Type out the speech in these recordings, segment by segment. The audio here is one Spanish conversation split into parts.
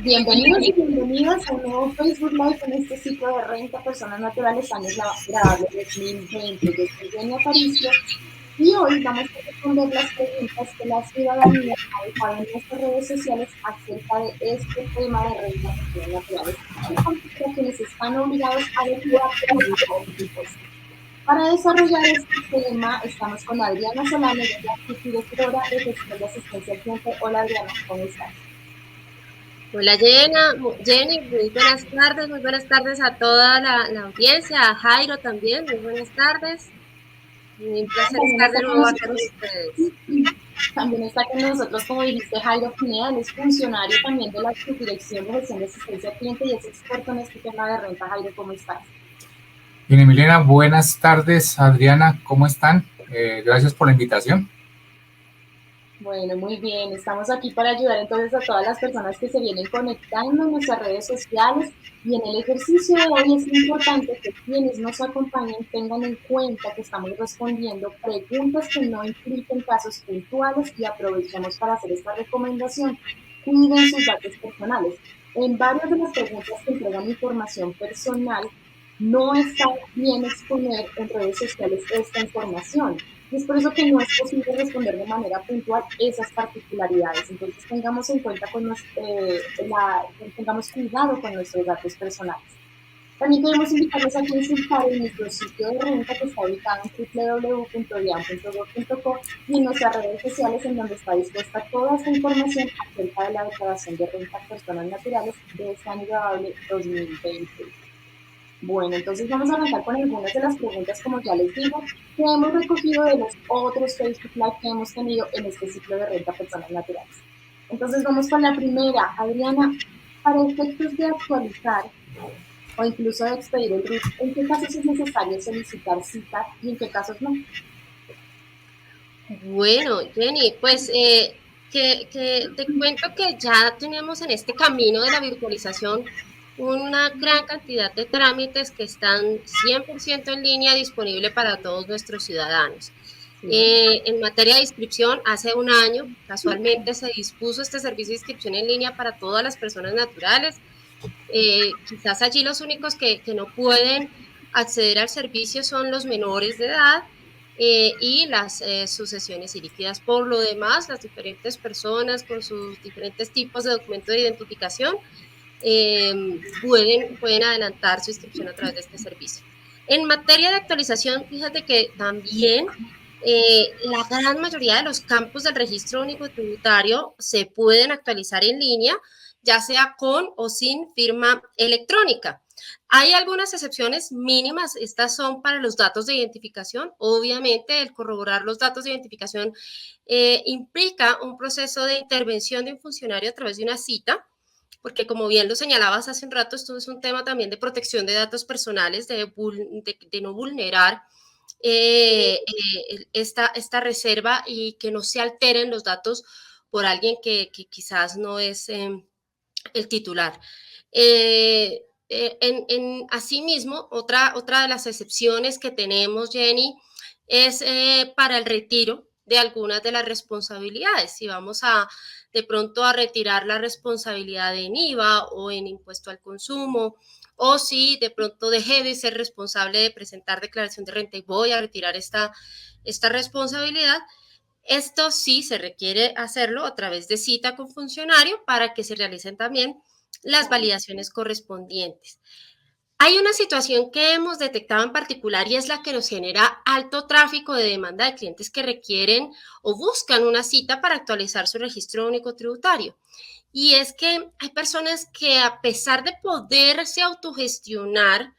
Bienvenidos y bienvenidas a un nuevo Facebook Live en este ciclo de renta personas naturales años grabado 2020. Yo soy Jenny Aparicio y hoy vamos a responder las preguntas que la ciudadanía ha dejado en nuestras redes sociales acerca de este tema de renta personas naturales y para quienes están obligados a declarar el impuesto. Para desarrollar este tema estamos con Adriana Solano, de la subdirectora de gestión de asistencia al cliente. Hola Adriana, ¿cómo estás? Hola Jenny, muy buenas tardes a toda la audiencia, a Jairo también, muy buenas tardes. Un placer estar de nuevo acá con ustedes. También está con nosotros, como dijiste, Jairo Pineda, él es funcionario también de la Subdirección de Gestión de Asistencia al Cliente y es experto en este tema de renta. Jairo, ¿cómo estás? Bien, Emiliana, buenas tardes. Adriana, ¿cómo están? Gracias por la invitación. Bueno, muy bien. Estamos aquí para ayudar entonces a todas las personas que se vienen conectando en nuestras redes sociales y en el ejercicio de hoy es importante que quienes nos acompañen tengan en cuenta que estamos respondiendo preguntas que no impliquen casos puntuales y aprovechemos para hacer esta recomendación. Cuiden sus datos personales. En varias de las preguntas que entregan información personal, no está bien exponer en redes sociales esta información. Y es por eso que no es posible responder de manera puntual esas particularidades. Entonces tengamos en cuenta tengamos cuidado con nuestros datos personales. También queremos invitarlos a consultar en nuestro sitio de renta que está ubicado en www.dian.gov.co y en nuestras redes sociales en donde está dispuesta toda esta información acerca de la declaración de renta a personas naturales de este año grabable 2020. Bueno, entonces vamos a arrancar con algunas de las preguntas, como ya les digo, que hemos recogido de los otros Facebook Live que hemos tenido en este ciclo de renta personas naturales. Entonces vamos con la primera. Adriana, para efectos de actualizar o incluso de expedir el RUT, ¿en qué casos es necesario solicitar cita y en qué casos no? Bueno, Jenny, pues que te cuento que ya tenemos en este camino de la virtualización una gran cantidad de trámites que están 100% en línea disponible para todos nuestros ciudadanos. En materia de inscripción, hace un año, casualmente, se dispuso este servicio de inscripción en línea para todas las personas naturales. Quizás allí los únicos que no pueden acceder al servicio son los menores de edad y las sucesiones ilíquidas. Por lo demás, las diferentes personas con sus diferentes tipos de documento de identificación pueden adelantar su inscripción a través de este servicio. En materia de actualización, fíjate que también la gran mayoría de los campos del registro único tributario se pueden actualizar en línea, ya sea con o sin firma electrónica. Hay algunas excepciones mínimas, estas son para los datos de identificación. Obviamente, el corroborar los datos de identificación implica un proceso de intervención de un funcionario a través de una cita, porque como bien lo señalabas hace un rato, esto es un tema también de protección de datos personales, de no vulnerar esta reserva y que no se alteren los datos por alguien que quizás no es el titular. Asimismo, otra de las excepciones que tenemos, Jenny, es para el retiro de algunas de las responsabilidades. Si vamos de pronto a retirar la responsabilidad en IVA o en impuesto al consumo, o si de pronto dejé de ser responsable de presentar declaración de renta y voy a retirar esta responsabilidad, esto sí se requiere hacerlo a través de cita con funcionario para que se realicen también las validaciones correspondientes. Hay una situación que hemos detectado en particular y es la que nos genera alto tráfico de demanda de clientes que requieren o buscan una cita para actualizar su registro único tributario. Y es que hay personas que a pesar de poderse autogestionar,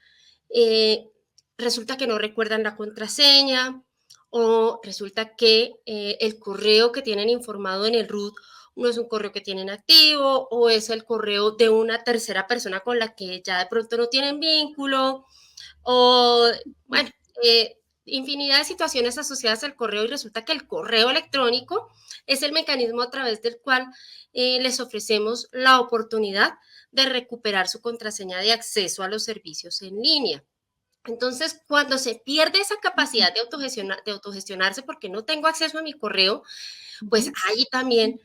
resulta que no recuerdan la contraseña o resulta que el correo que tienen informado en el RUT no es un correo que tienen activo o es el correo de una tercera persona con la que ya de pronto no tienen vínculo o, bueno, infinidad de situaciones asociadas al correo y resulta que el correo electrónico es el mecanismo a través del cual les ofrecemos la oportunidad de recuperar su contraseña de acceso a los servicios en línea. Entonces, cuando se pierde esa capacidad de autogestionarse porque no tengo acceso a mi correo, pues ahí también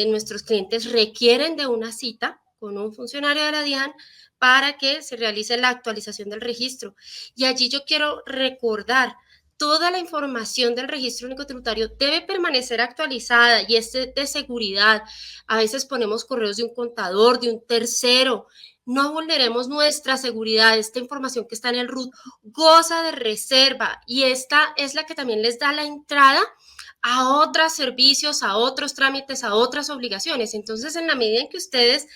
nuestros clientes requieren de una cita con un funcionario de la DIAN para que se realice la actualización del registro. Y allí yo quiero recordar, toda la información del registro único tributario debe permanecer actualizada y es de seguridad. A veces ponemos correos de un contador, de un tercero. No vulneremos nuestra seguridad. Esta información que está en el RUT goza de reserva y esta es la que también les da la entrada a otros servicios, a otros trámites, a otras obligaciones. Entonces, en la medida en que ustedes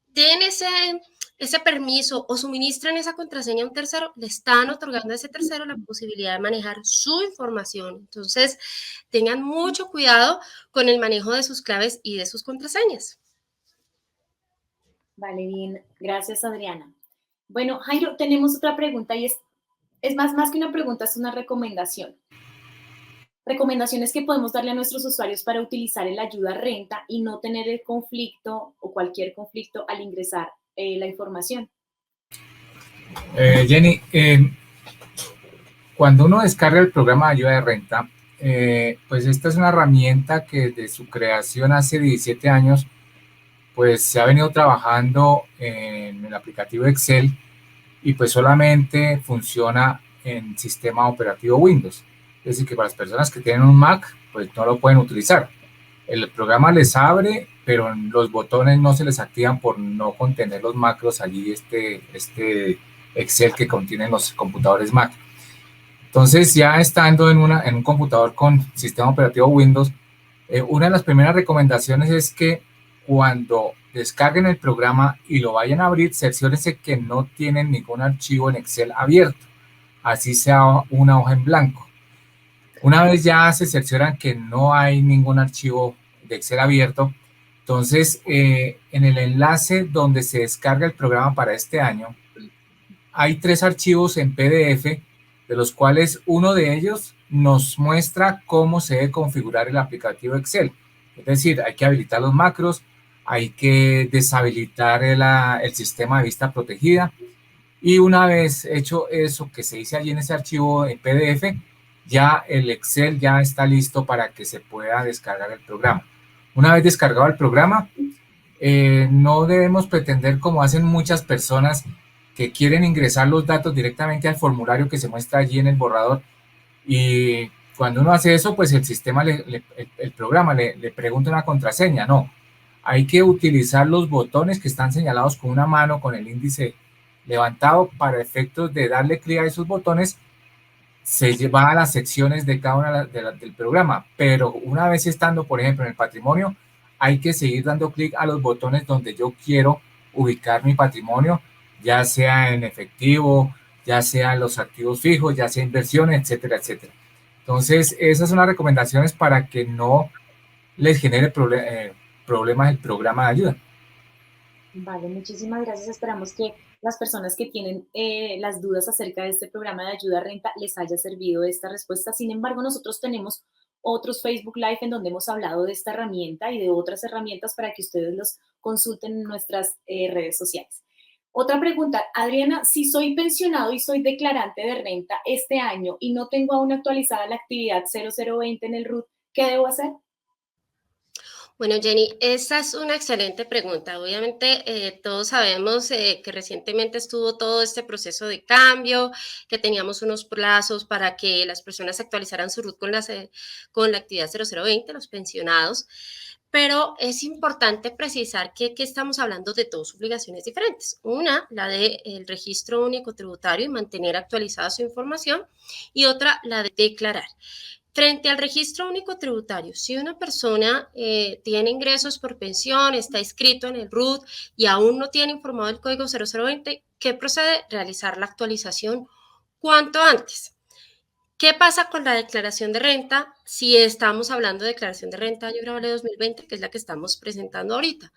den ese permiso o suministren esa contraseña a un tercero, le están otorgando a ese tercero la posibilidad de manejar su información. Entonces, tengan mucho cuidado con el manejo de sus claves y de sus contraseñas. Vale, bien. Gracias, Adriana. Bueno, Jairo, tenemos otra pregunta y es más que una pregunta, es una recomendación. Recomendaciones que podemos darle a nuestros usuarios para utilizar el ayuda renta y no tener el conflicto o cualquier conflicto al ingresar la información. Jenny, cuando uno descarga el programa de ayuda de renta, pues esta es una herramienta que desde su creación hace 17 años, pues se ha venido trabajando en el aplicativo Excel y pues solamente funciona en sistema operativo Windows. Es decir, que para las personas que tienen un Mac, pues no lo pueden utilizar. El programa les abre, pero los botones no se les activan por no contener los macros allí, este Excel que contienen los computadores Mac. Entonces, ya estando en un computador con sistema operativo Windows, una de las primeras recomendaciones es que cuando descarguen el programa y lo vayan a abrir, cerciórense que no tienen ningún archivo en Excel abierto, así sea una hoja en blanco. Una vez ya se cercioran que no hay ningún archivo de Excel abierto, entonces en el enlace donde se descarga el programa para este año, hay 3 archivos en PDF, de los cuales uno de ellos nos muestra cómo se debe configurar el aplicativo Excel. Es decir, hay que habilitar los macros, hay que deshabilitar el sistema de vista protegida, y una vez hecho eso que se dice allí en ese archivo en PDF, ya el Excel ya está listo para que se pueda descargar el programa. Una vez descargado el programa, no debemos pretender, como hacen muchas personas, que quieren ingresar los datos directamente al formulario que se muestra allí en el borrador, y cuando uno hace eso, pues el sistema, el programa le pregunta una contraseña. No, hay que utilizar los botones que están señalados con una mano, con el índice levantado, para efectos de darle clic a esos botones. Se lleva a las secciones de cada una del programa, pero una vez estando, por ejemplo, en el patrimonio, hay que seguir dando clic a los botones donde yo quiero ubicar mi patrimonio, ya sea en efectivo, ya sea en los activos fijos, ya sea inversiones, etcétera, etcétera. Entonces, esas son las recomendaciones para que no les genere problemas el programa de ayuda. Vale, muchísimas gracias. Esperamos que las personas que tienen las dudas acerca de este programa de ayuda a renta les haya servido esta respuesta. Sin embargo, nosotros tenemos otros Facebook Live en donde hemos hablado de esta herramienta y de otras herramientas para que ustedes los consulten en nuestras redes sociales. Otra pregunta, Adriana, si soy pensionado y soy declarante de renta este año y no tengo aún actualizada la actividad 0020 en el RUT, ¿qué debo hacer? Bueno, Jenny, esa es una excelente pregunta. Obviamente, todos sabemos que recientemente estuvo todo este proceso de cambio, que teníamos unos plazos para que las personas actualizaran su RUT con la actividad 0020, los pensionados. Pero es importante precisar que estamos hablando de dos obligaciones diferentes. Una, la del registro único tributario y mantener actualizada su información, y otra, la de declarar. Frente al registro único tributario, si una persona tiene ingresos por pensión, está inscrito en el RUT y aún no tiene informado el código 0020, ¿qué procede? Realizar la actualización cuanto antes. ¿Qué pasa con la declaración de renta? Si estamos hablando de declaración de renta año grabable 2020, que es la que estamos presentando ahorita.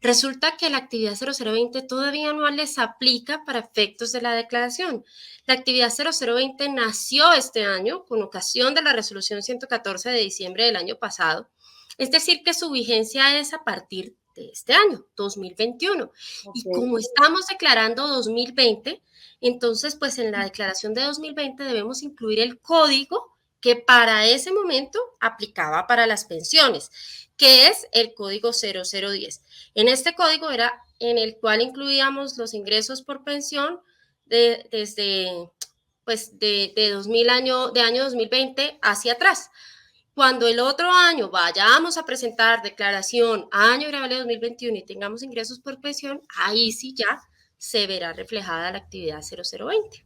Resulta que la actividad 0020 todavía no les aplica para efectos de la declaración. La actividad 0020 nació este año con ocasión de la resolución 114 de diciembre del año pasado. Es decir, que su vigencia es a partir de este año, 2021. Okay. Y como estamos declarando 2020, entonces, pues en la declaración de 2020 debemos incluir el código que para ese momento aplicaba para las pensiones, que es el código 0010. En este código era en el cual incluíamos los ingresos por pensión desde pues de 2000 de año 2020 hacia atrás. Cuando el otro año vayamos a presentar declaración año grabable 2021 y tengamos ingresos por pensión, ahí sí ya se verá reflejada la actividad 0020.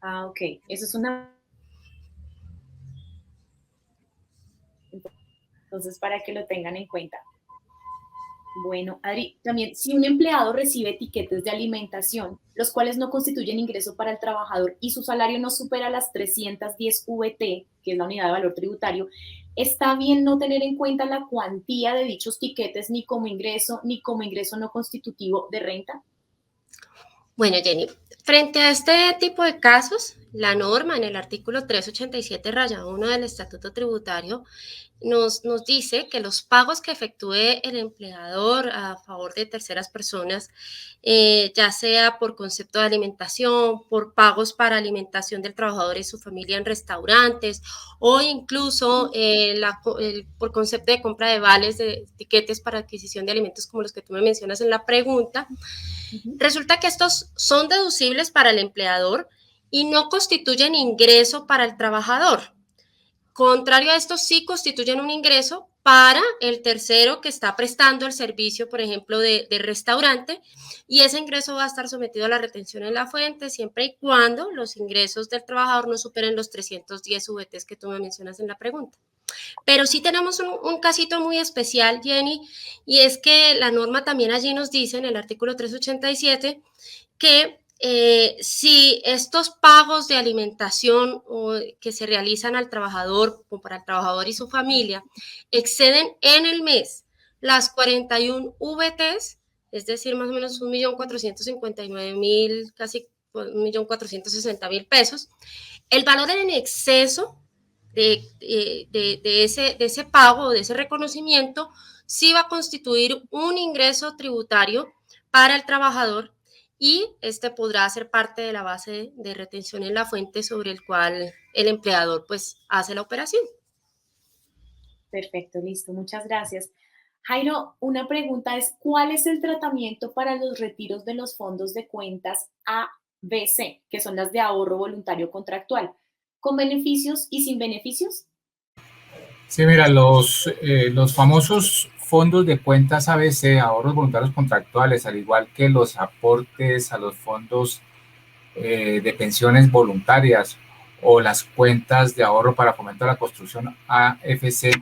Ah, ok. Eso es una... Entonces, para que lo tengan en cuenta. Bueno, Adri, también si un empleado recibe etiquetes de alimentación, los cuales no constituyen ingreso para el trabajador y su salario no supera las 310 VT, que es la unidad de valor tributario, ¿está bien no tener en cuenta la cuantía de dichos tiquetes ni como ingreso no constitutivo de renta? Bueno, Jenny, frente a este tipo de casos, la norma en el artículo 387-1 del Estatuto Tributario nos dice que los pagos que efectúe el empleador a favor de terceras personas, ya sea por concepto de alimentación, por pagos para alimentación del trabajador y su familia en restaurantes, o incluso por concepto de compra de vales de tiquetes para adquisición de alimentos como los que tú me mencionas en la pregunta, resulta que estos son deducibles para el empleador y no constituyen ingreso para el trabajador. Contrario a esto, sí constituyen un ingreso para el tercero que está prestando el servicio, por ejemplo, de restaurante, y ese ingreso va a estar sometido a la retención en la fuente siempre y cuando los ingresos del trabajador no superen los 310 VTs que tú me mencionas en la pregunta. Pero sí tenemos un casito muy especial, Jenny, y es que la norma también allí nos dice en el artículo 387 que si estos pagos de alimentación que se realizan al trabajador o para el trabajador y su familia exceden en el mes las 41 VTs, es decir, más o menos 1.459.000, casi 1.460.000 pesos, el valor en exceso de ese pago, de ese reconocimiento, sí va a constituir un ingreso tributario para el trabajador y este podrá ser parte de la base de retención en la fuente sobre el cual el empleador pues hace la operación. Perfecto, listo, muchas gracias. Jairo, una pregunta es, ¿cuál es el tratamiento para los retiros de los fondos de cuentas ABC, que son las de ahorro voluntario contractual? ¿Con beneficios y sin beneficios? Sí, mira, los famosos fondos de cuentas ABC, ahorros voluntarios contractuales, al igual que los aportes a los fondos de pensiones voluntarias o las cuentas de ahorro para fomento de la construcción AFC,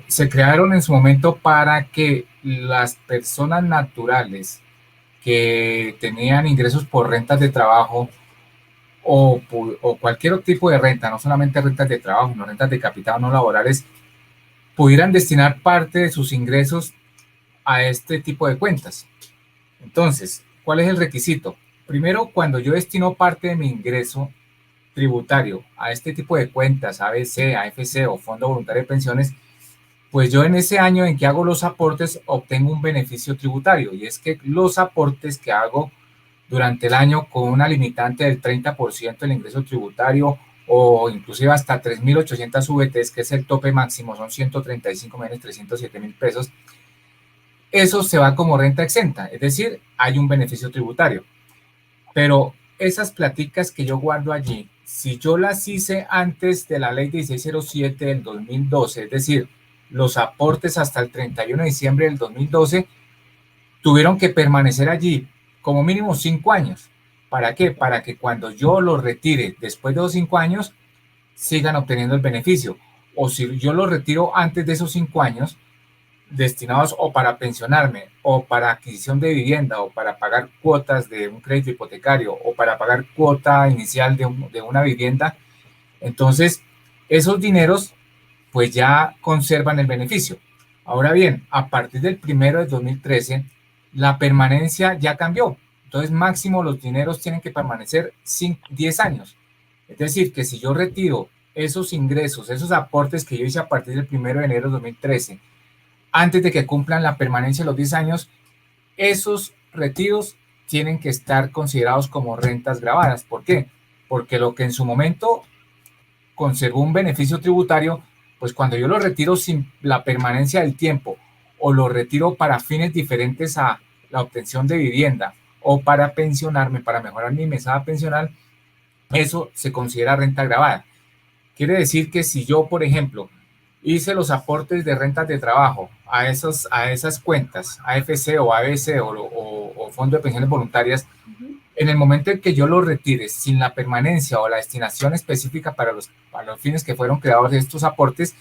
se crearon en su momento para que las personas naturales que tenían ingresos por rentas de trabajo o cualquier otro tipo de renta, no solamente rentas de trabajo, sino rentas de capital no laborales, pudieran destinar parte de sus ingresos a este tipo de cuentas. Entonces, ¿cuál es el requisito? Primero, cuando yo destino parte de mi ingreso tributario a este tipo de cuentas, ABC, AFC o Fondo Voluntario de Pensiones, pues yo en ese año en que hago los aportes obtengo un beneficio tributario, y es que los aportes que hago durante el año con una limitante del 30% del ingreso tributario o inclusive hasta 3.800 VTs, que es el tope máximo, son 135.307.000 pesos, eso se va como renta exenta, es decir, hay un beneficio tributario. Pero esas platicas que yo guardo allí, si yo las hice antes de la ley 1607 del 2012, es decir, los aportes hasta el 31 de diciembre del 2012, tuvieron que permanecer allí como mínimo 5 años. ¿Para qué? Para que cuando yo los retire después de los 5 años, sigan obteniendo el beneficio. O si yo los retiro antes de esos 5 años, destinados o para pensionarme, o para adquisición de vivienda, o para pagar cuotas de un crédito hipotecario, o para pagar cuota inicial de una vivienda, entonces esos dineros pues ya conservan el beneficio. Ahora bien, a partir del 1 de 2013, la permanencia ya cambió. Entonces, máximo los dineros tienen que permanecer 10 años. Es decir, que si yo retiro esos ingresos, esos aportes que yo hice a partir del 1 de enero de 2013, antes de que cumplan la permanencia de los 10 años, esos retiros tienen que estar considerados como rentas gravadas. ¿Por qué? Porque lo que en su momento conservó un beneficio tributario, pues cuando yo lo retiro sin la permanencia del tiempo o lo retiro para fines diferentes a la obtención de vivienda o para pensionarme, para mejorar mi mesada pensional, eso se considera renta gravada. Quiere decir que si yo, por ejemplo, hice los aportes de rentas de trabajo a esas cuentas, AFC o ABC o Fondo de Pensiones Voluntarias, en el momento en que yo lo retire sin la permanencia o la destinación específica para los fines que fueron creados de estos aportes,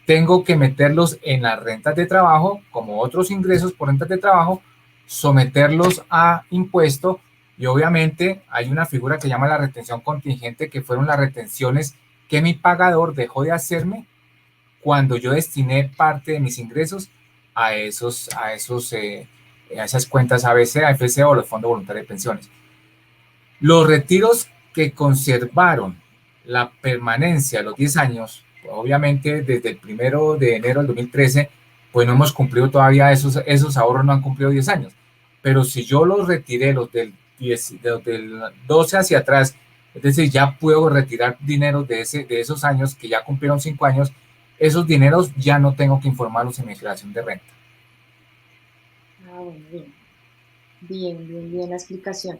tengo que meterlos en las rentas de trabajo, como otros ingresos por rentas de trabajo, someterlos a impuesto y obviamente hay una figura que se llama la retención contingente, que fueron las retenciones que mi pagador dejó de hacerme cuando yo destiné parte de mis ingresos a esas cuentas ABC, AFC o los fondos voluntarios de pensiones. Los retiros que conservaron la permanencia de los 10 años, obviamente desde el 1 de enero del 2013, pues no hemos cumplido todavía, esos ahorros no han cumplido 10 años. Pero si yo los retiré, los del 12 hacia atrás, es decir, ya puedo retirar dinero de esos años que ya cumplieron 5 años, esos dineros ya no tengo que informarlos en mi declaración de renta. Bueno, bien la explicación.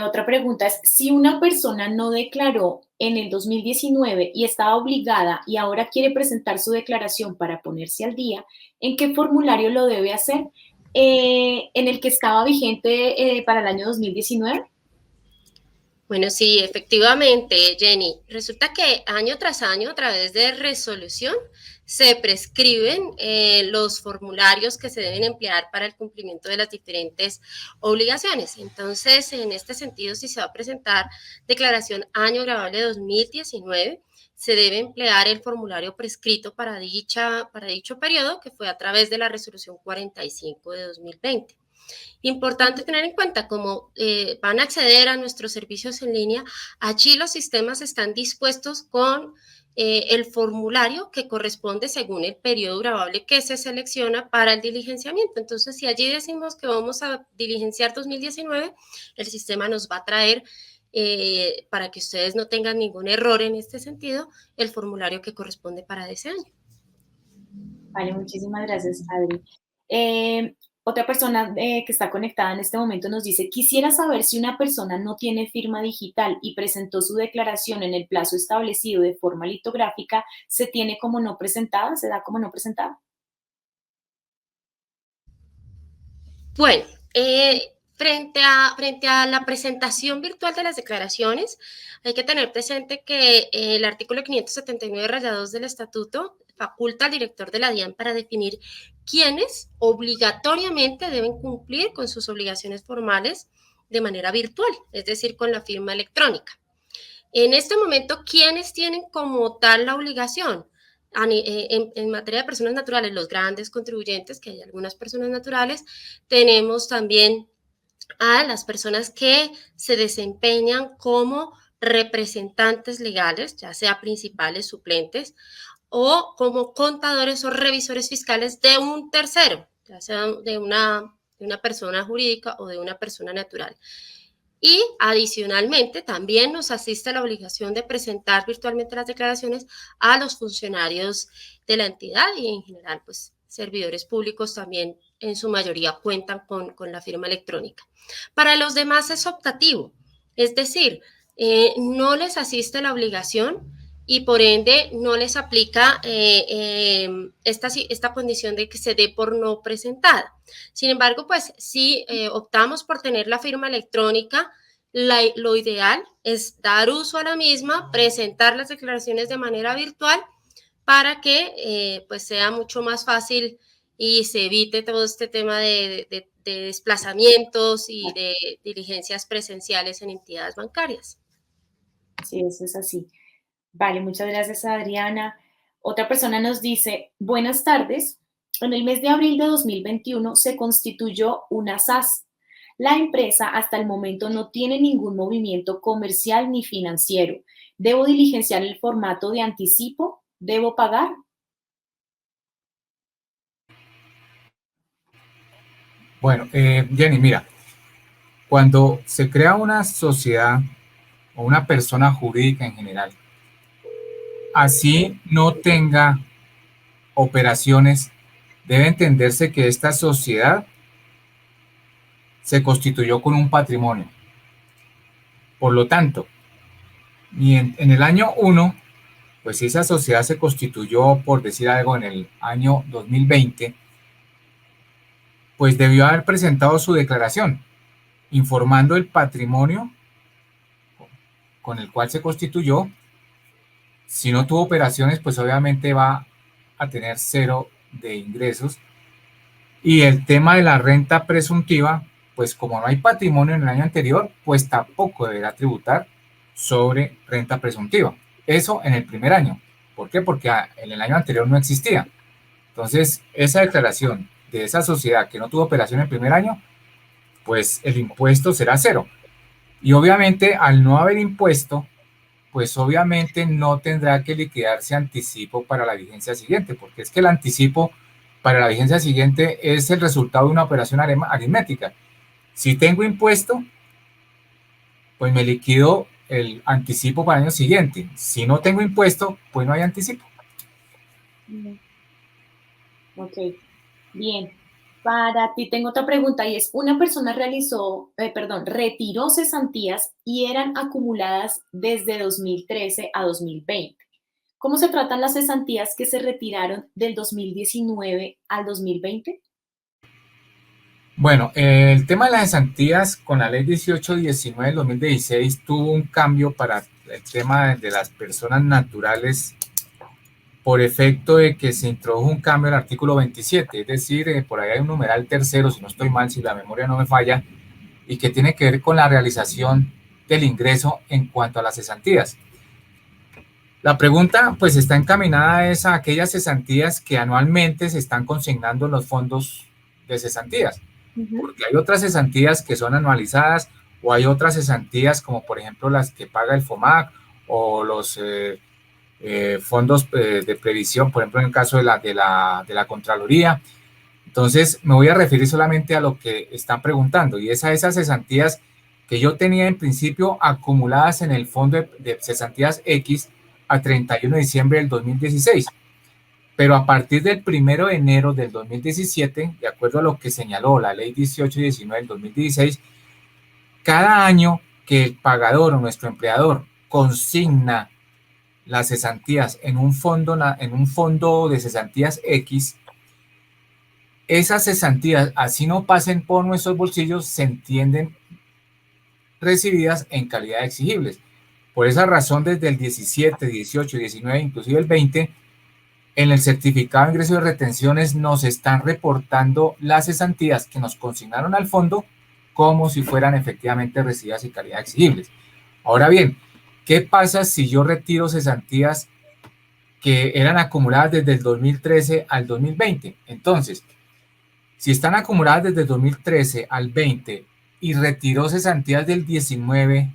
Otra pregunta es, si una persona no declaró en el 2019 y estaba obligada y ahora quiere presentar su declaración para ponerse al día, ¿en qué formulario lo debe hacer? ¿En el que estaba vigente para el año 2019? Bueno, sí, efectivamente, Jenny. Resulta que año tras año, a través de resolución, se prescriben los formularios que se deben emplear para el cumplimiento de las diferentes obligaciones. Entonces, en este sentido, si se va a presentar declaración año gravable 2019, se debe emplear el formulario prescrito para dicho periodo, que fue a través de la resolución 45 de 2020. Importante tener en cuenta, como van a acceder a nuestros servicios en línea, allí los sistemas están dispuestos con el formulario que corresponde según el periodo gravable que se selecciona para el diligenciamiento. Entonces, si allí decimos que vamos a diligenciar 2019, el sistema nos va a traer, para que ustedes no tengan ningún error en este sentido, el formulario que corresponde para ese año. Vale, muchísimas gracias, Adri. Otra persona que está conectada en este momento nos dice, quisiera saber si una persona no tiene firma digital y presentó su declaración en el plazo establecido de forma litográfica, ¿se tiene como no presentada? ¿Se da como no presentada? Bueno, frente a la presentación virtual de las declaraciones, hay que tener presente que el artículo 579-2 del Estatuto faculta al director de la DIAN para definir quiénes obligatoriamente deben cumplir con sus obligaciones formales de manera virtual, es decir, con la firma electrónica. En este momento, ¿quiénes tienen como tal la obligación? En materia de personas naturales, los grandes contribuyentes, que hay algunas personas naturales, tenemos también a las personas que se desempeñan como representantes legales, ya sea principales, suplentes, o como contadores o revisores fiscales de un tercero, ya sea de una persona jurídica o de una persona natural. Y adicionalmente también nos asiste la obligación de presentar virtualmente las declaraciones a los funcionarios de la entidad y en general pues servidores públicos también en su mayoría cuentan con la firma electrónica. Para los demás es optativo, es decir, no les asiste la obligación y por ende no les aplica esta condición de que se dé por no presentada. Sin embargo, pues si optamos por tener la firma electrónica, lo ideal es dar uso a la misma, presentar las declaraciones de manera virtual para que pues sea mucho más fácil y se evite todo este tema de desplazamientos y de diligencias presenciales en entidades bancarias. Sí, eso es así. Vale, muchas gracias, Adriana. Otra persona nos dice, buenas tardes. En el mes de abril de 2021 se constituyó una SAS. La empresa hasta el momento no tiene ningún movimiento comercial ni financiero. ¿Debo diligenciar el formato de anticipo? ¿Debo pagar? Bueno, Jenny, mira, cuando se crea una sociedad o una persona jurídica en general así no tenga operaciones, debe entenderse que esta sociedad se constituyó con un patrimonio. Por lo tanto, y en el año 1, pues si esa sociedad se constituyó, por decir algo, en el año 2020, pues debió haber presentado su declaración, informando el patrimonio con el cual se constituyó. Si no tuvo operaciones, pues obviamente va a tener cero de ingresos. Y el tema de la renta presuntiva, pues como no hay patrimonio en el año anterior, pues tampoco deberá tributar sobre renta presuntiva. Eso en el primer año. ¿Por qué? Porque en el año anterior no existía. Entonces, esa declaración de esa sociedad que no tuvo operación en el primer año, pues el impuesto será cero. Y obviamente, al no haber impuesto, pues obviamente no tendrá que liquidarse anticipo para la vigencia siguiente, porque es que el anticipo para la vigencia siguiente es el resultado de una operación aritmética. Si tengo impuesto, pues me liquido el anticipo para el año siguiente. Si no tengo impuesto, pues no hay anticipo. Ok, bien. Para ti tengo otra pregunta y es, una persona retiró cesantías y eran acumuladas desde 2013 a 2020. ¿Cómo se tratan las cesantías que se retiraron del 2019 al 2020? Bueno, el tema de las cesantías con la ley 1819 del 2016 tuvo un cambio para el tema de las personas naturales por efecto de que se introdujo un cambio en el artículo 27, es decir, por ahí hay un numeral tercero, si no estoy mal, si la memoria no me falla, y que tiene que ver con la realización del ingreso en cuanto a las cesantías. La pregunta pues está encaminada a aquellas cesantías que anualmente se están consignando en los fondos de cesantías, porque hay otras cesantías que son anualizadas o hay otras cesantías como por ejemplo las que paga el FOMAC o los fondos de previsión, por ejemplo en el caso de la Contraloría. Entonces me voy a referir solamente a lo que están preguntando y es a esas cesantías que yo tenía en principio acumuladas en el fondo de cesantías X a 31 de diciembre del 2016. Pero a partir del 1 de enero del 2017, de acuerdo a lo que señaló la ley 1819 del 2016, cada año que el pagador o nuestro empleador consigna las cesantías en un fondo de cesantías X, esas cesantías, así no pasen por nuestros bolsillos, se entienden recibidas en calidad de exigibles. Por esa razón, desde el 17, 18, 19, inclusive el 20, en el certificado de ingreso de retenciones nos están reportando las cesantías que nos consignaron al fondo como si fueran efectivamente recibidas en calidad de exigibles. Ahora bien, ¿qué pasa si yo retiro cesantías que eran acumuladas desde el 2013 al 2020? Entonces, si están acumuladas desde el 2013 al 20 y retiró cesantías del 19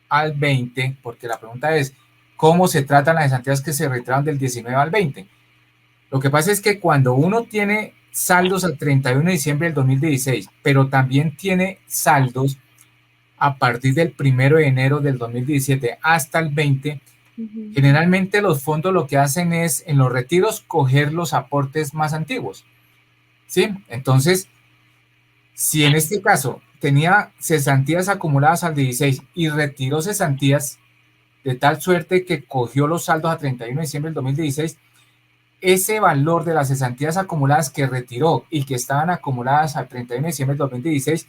al 20, porque la pregunta es, ¿cómo se tratan las cesantías que se retiraron del 19 al 20? Lo que pasa es que cuando uno tiene saldos al 31 de diciembre del 2016, pero también tiene saldos a partir del 1 de enero del 2017 hasta el 20, generalmente los fondos lo que hacen es en los retiros coger los aportes más antiguos, ¿sí? Entonces, si en este caso tenía cesantías acumuladas al 16 y retiró cesantías de tal suerte que cogió los saldos a 31 de diciembre del 2016, ese valor de las cesantías acumuladas que retiró y que estaban acumuladas al 31 de diciembre del 2016,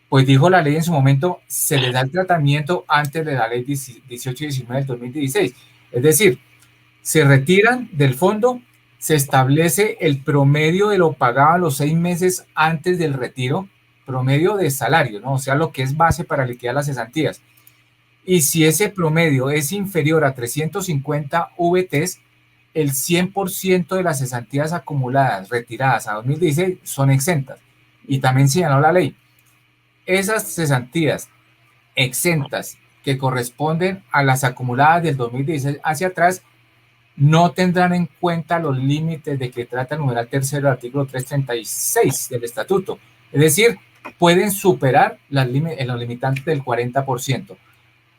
pues dijo la ley en su momento, se les da el tratamiento antes de la ley 1819 del 2016. Es decir, se retiran del fondo, se establece el promedio de lo pagado a los 6 meses antes del retiro, promedio de salario, ¿no? O sea, lo que es base para liquidar las cesantías. Y si ese promedio es inferior a 350 VTs, el 100% de las cesantías acumuladas retiradas a 2016 son exentas. Y también señaló la ley, esas cesantías exentas que corresponden a las acumuladas del 2016 hacia atrás no tendrán en cuenta los límites de que trata el numeral tercero del artículo 336 del estatuto. Es decir, pueden superar los limitantes del 40%.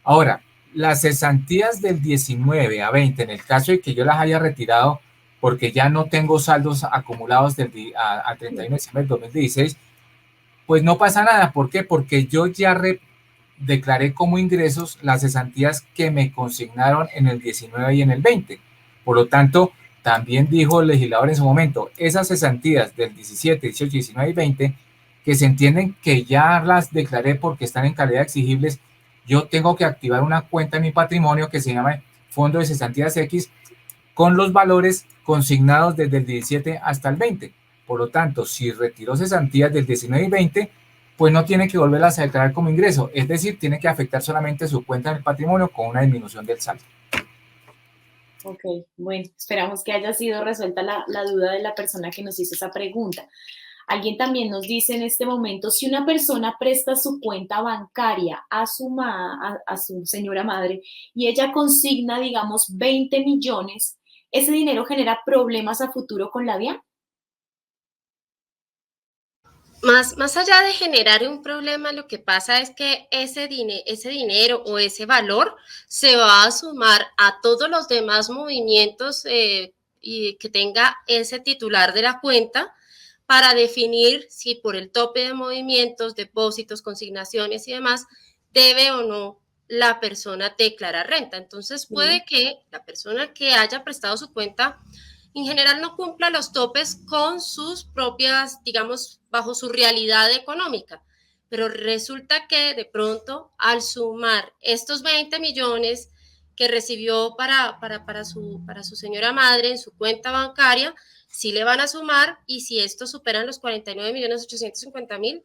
Ahora, las cesantías del 19 a 20, en el caso de que yo las haya retirado porque ya no tengo saldos acumulados a 31 de diciembre del 2016, pues no pasa nada. ¿Por qué? Porque yo ya declaré como ingresos las cesantías que me consignaron en el 19 y en el 20. Por lo tanto, también dijo el legislador en su momento, esas cesantías del 17, 18, 19 y 20, que se entienden que ya las declaré porque están en calidad de exigibles, yo tengo que activar una cuenta en mi patrimonio que se llama Fondo de Cesantías X con los valores consignados desde el 17 hasta el 20. Por lo tanto, si retiró cesantías del 19 y 20, pues no tiene que volverlas a declarar como ingreso. Es decir, tiene que afectar solamente su cuenta en el patrimonio con una disminución del saldo. Ok, bueno, esperamos que haya sido resuelta la duda de la persona que nos hizo esa pregunta. Alguien también nos dice en este momento, si una persona presta su cuenta bancaria a a su señora madre y ella consigna, digamos, 20 millones, ¿ese dinero genera problemas a futuro con la DIAN? Más allá de generar un problema, lo que pasa es que ese dinero o ese valor se va a sumar a todos los demás movimientos y que tenga ese titular de la cuenta para definir si por el tope de movimientos, depósitos, consignaciones y demás, debe o no la persona declarar renta. Entonces puede que la persona que haya prestado su cuenta en general no cumpla los topes con sus propias, digamos, bajo su realidad económica. Pero resulta que de pronto al sumar estos 20 millones que recibió para su señora madre en su cuenta bancaria, sí le van a sumar y si estos superan los 49.850.000,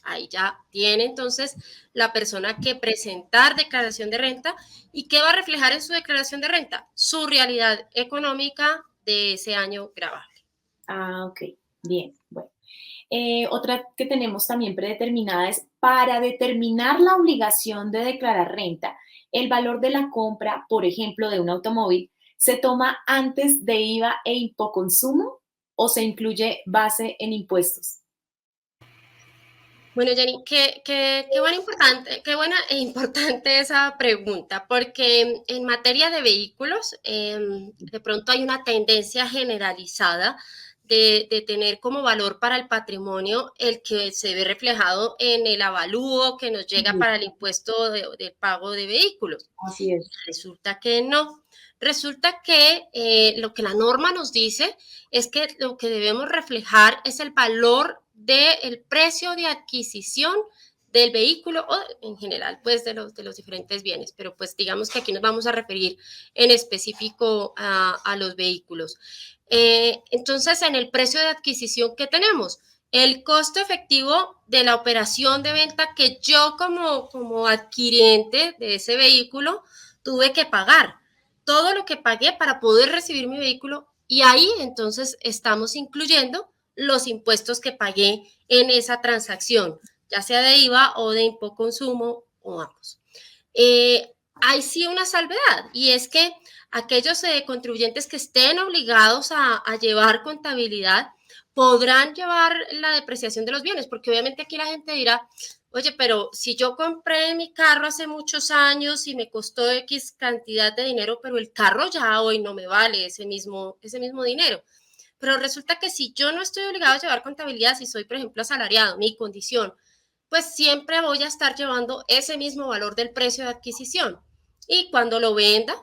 ahí ya tiene entonces la persona que presentar declaración de renta y qué va a reflejar en su declaración de renta, su realidad económica de ese año grabable. Ah, ok, bien, bueno. Otra que tenemos también predeterminada es para determinar la obligación de declarar renta, el valor de la compra, por ejemplo, de un automóvil, ¿se toma antes de IVA e impoconsumo o se incluye base en impuestos? Bueno, Jenny, qué buena e importante esa pregunta, porque en materia de vehículos, de pronto hay una tendencia generalizada de tener como valor para el patrimonio el que se ve reflejado en el avalúo que nos llega para el impuesto de pago de vehículos. Así es. Resulta que no. Resulta que lo que la norma nos dice es que lo que debemos reflejar es el valor del precio de adquisición del vehículo o en general pues de los diferentes bienes, pero pues digamos que aquí nos vamos a referir en específico a los vehículos. Entonces, en el precio de adquisición que tenemos, el costo efectivo de la operación de venta que yo como adquiriente de ese vehículo tuve que pagar, todo lo que pagué para poder recibir mi vehículo y ahí entonces estamos incluyendo los impuestos que pagué en esa transacción, ya sea de IVA o de impoconsumo o ambos. Hay sí una salvedad y es que aquellos contribuyentes que estén obligados a llevar contabilidad podrán llevar la depreciación de los bienes, porque obviamente aquí la gente dirá, oye, pero si yo compré mi carro hace muchos años y me costó X cantidad de dinero, pero el carro ya hoy no me vale ese mismo dinero. Pero resulta que si yo no estoy obligado a llevar contabilidad, si soy, por ejemplo, asalariado, mi condición, pues siempre voy a estar llevando ese mismo valor del precio de adquisición. Y cuando lo venda,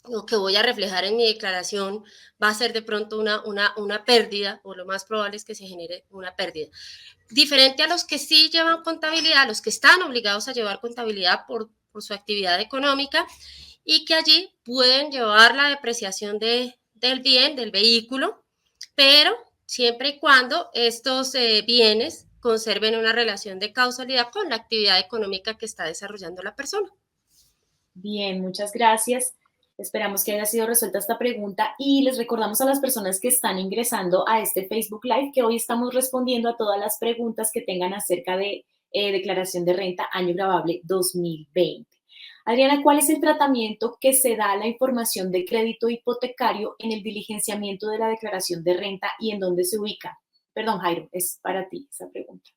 lo que voy a reflejar en mi declaración va a ser de pronto una pérdida, o lo más probable es que se genere una pérdida. Diferente a los que sí llevan contabilidad, los que están obligados a llevar contabilidad por su actividad económica y que allí pueden llevar la depreciación del bien, del vehículo, pero siempre y cuando estos bienes conserven una relación de causalidad con la actividad económica que está desarrollando la persona. Bien, muchas gracias. Esperamos que haya sido resuelta esta pregunta y les recordamos a las personas que están ingresando a este Facebook Live que hoy estamos respondiendo a todas las preguntas que tengan acerca de declaración de renta año grabable 2020. Adriana, ¿cuál es el tratamiento que se da a la información de crédito hipotecario en el diligenciamiento de la declaración de renta y en dónde se ubica? Perdón, Jairo, es para ti esa pregunta.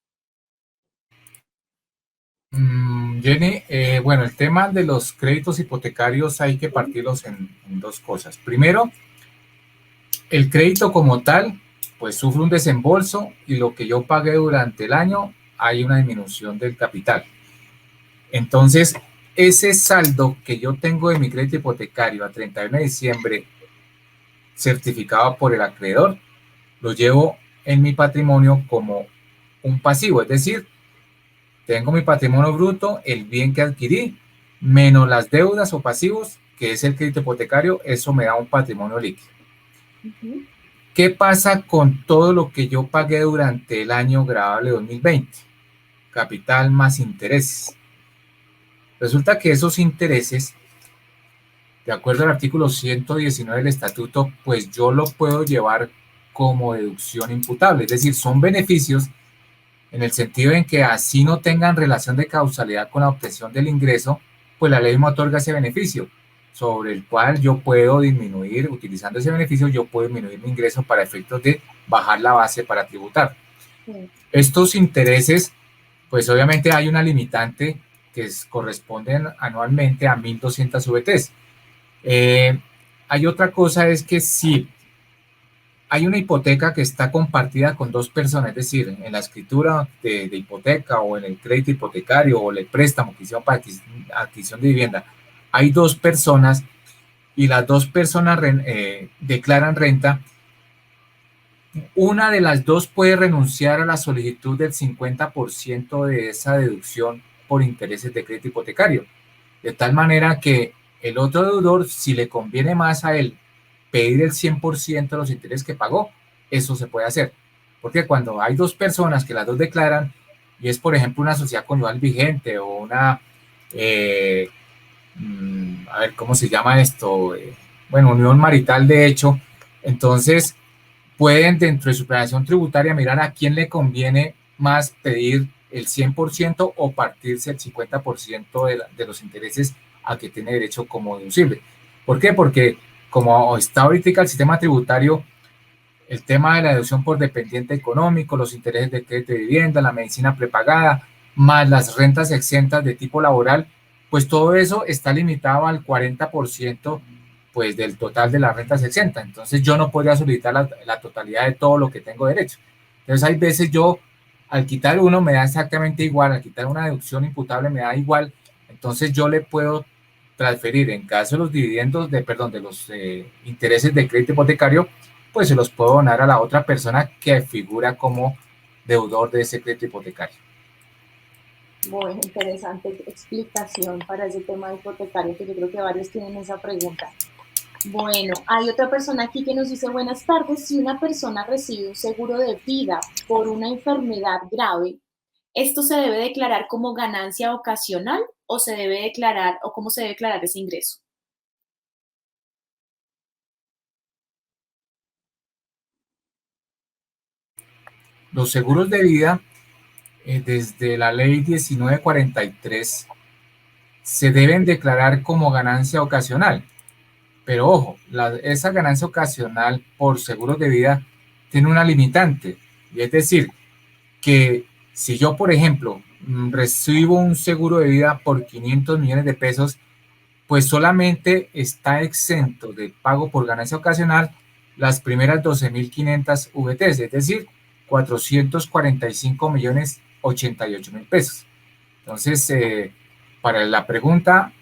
Jenny, bueno, el tema de los créditos hipotecarios hay que partirlos en dos cosas. Primero, el crédito como tal, pues sufre un desembolso y lo que yo pagué durante el año, hay una disminución del capital. Entonces, ese saldo que yo tengo de mi crédito hipotecario a 31 de diciembre, certificado por el acreedor, lo llevo en mi patrimonio como un pasivo, es decir, tengo mi patrimonio bruto, el bien que adquirí, menos las deudas o pasivos, que es el crédito hipotecario, eso me da un patrimonio líquido. ¿Qué pasa con todo lo que yo pagué durante el año grabable 2020? Capital más intereses. Resulta que esos intereses, de acuerdo al artículo 119 del estatuto, pues yo lo puedo llevar como deducción imputable, es decir, son beneficios en el sentido en que así no tengan relación de causalidad con la obtención del ingreso, pues la ley me otorga ese beneficio, sobre el cual yo puedo disminuir, utilizando ese beneficio, yo puedo disminuir mi ingreso para efectos de bajar la base para tributar. Sí. Estos intereses, pues obviamente hay una limitante que corresponden anualmente a 1.200 VTs. Hay otra cosa, es que si hay una hipoteca que está compartida con dos personas, es decir, en la escritura de hipoteca o en el crédito hipotecario o el préstamo que hicieron para adquisición de vivienda, hay dos personas y las dos personas declaran renta, una de las dos puede renunciar a la solicitud del 50% de esa deducción por intereses de crédito hipotecario, de tal manera que el otro deudor, si le conviene más a él pedir el 100% de los intereses que pagó, eso se puede hacer. Porque cuando hay dos personas que las dos declaran, y es por ejemplo una sociedad conyugal vigente o una, a ver, ¿cómo se llama esto? Bueno, unión marital de hecho, entonces pueden dentro de su planeación tributaria mirar a quién le conviene más pedir el 100% o partirse el 50% de los intereses a que tiene derecho como deducible. ¿Por qué? Porque como está ahorita el sistema tributario, el tema de la deducción por dependiente económico, los intereses de crédito de vivienda, la medicina prepagada, más las rentas exentas de tipo laboral, pues todo eso está limitado al 40% pues del total de las rentas exentas. Entonces yo no podría solicitar la totalidad de todo lo que tengo derecho. Entonces hay veces yo, al quitar uno me da exactamente igual, al quitar una deducción imputable me da igual, entonces yo le puedo transferir en caso de los dividendos, de los intereses de crédito hipotecario, pues se los puedo donar a la otra persona que figura como deudor de ese crédito hipotecario. Bueno, interesante explicación para ese tema hipotecario, que yo creo que varios tienen esa pregunta. Bueno, hay otra persona aquí que nos dice, buenas tardes, si una persona recibe un seguro de vida por una enfermedad grave, ¿esto se debe declarar como ganancia ocasional o se debe declarar, o cómo se debe declarar ese ingreso? Los seguros de vida, desde la ley 1943, se deben declarar como ganancia ocasional. Pero ojo, esa ganancia ocasional por seguros de vida tiene una limitante. Y es decir, que si yo, por ejemplo, recibo un seguro de vida por 500 millones de pesos, pues solamente está exento de pago por ganancia ocasional las primeras 12.500 VTs, es decir, 445 millones 88 mil pesos. Entonces, para la pregunta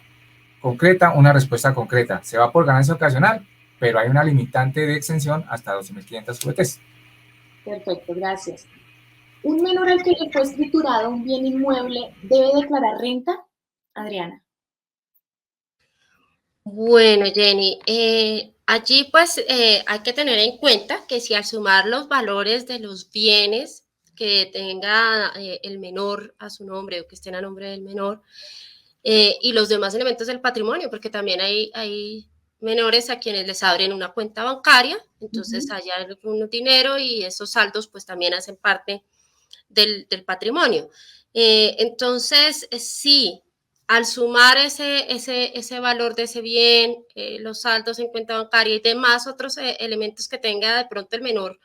concreta, una respuesta concreta. Se va por ganancia ocasional, pero hay una limitante de exención hasta 12.500 VTs. Perfecto, gracias. ¿Un menor al que le fue escriturado un bien inmueble debe declarar renta? Adriana. Bueno, Jenny, allí pues hay que tener en cuenta que si al sumar los valores de los bienes que tenga el menor a su nombre o que estén a nombre del menor y los demás elementos del patrimonio, porque también hay menores a quienes les abren una cuenta bancaria, entonces allá hay un dinero y esos saldos pues también hacen parte del patrimonio. Entonces, sí, al sumar ese valor de ese bien, los saldos en cuenta bancaria y demás otros elementos que tenga de pronto el menor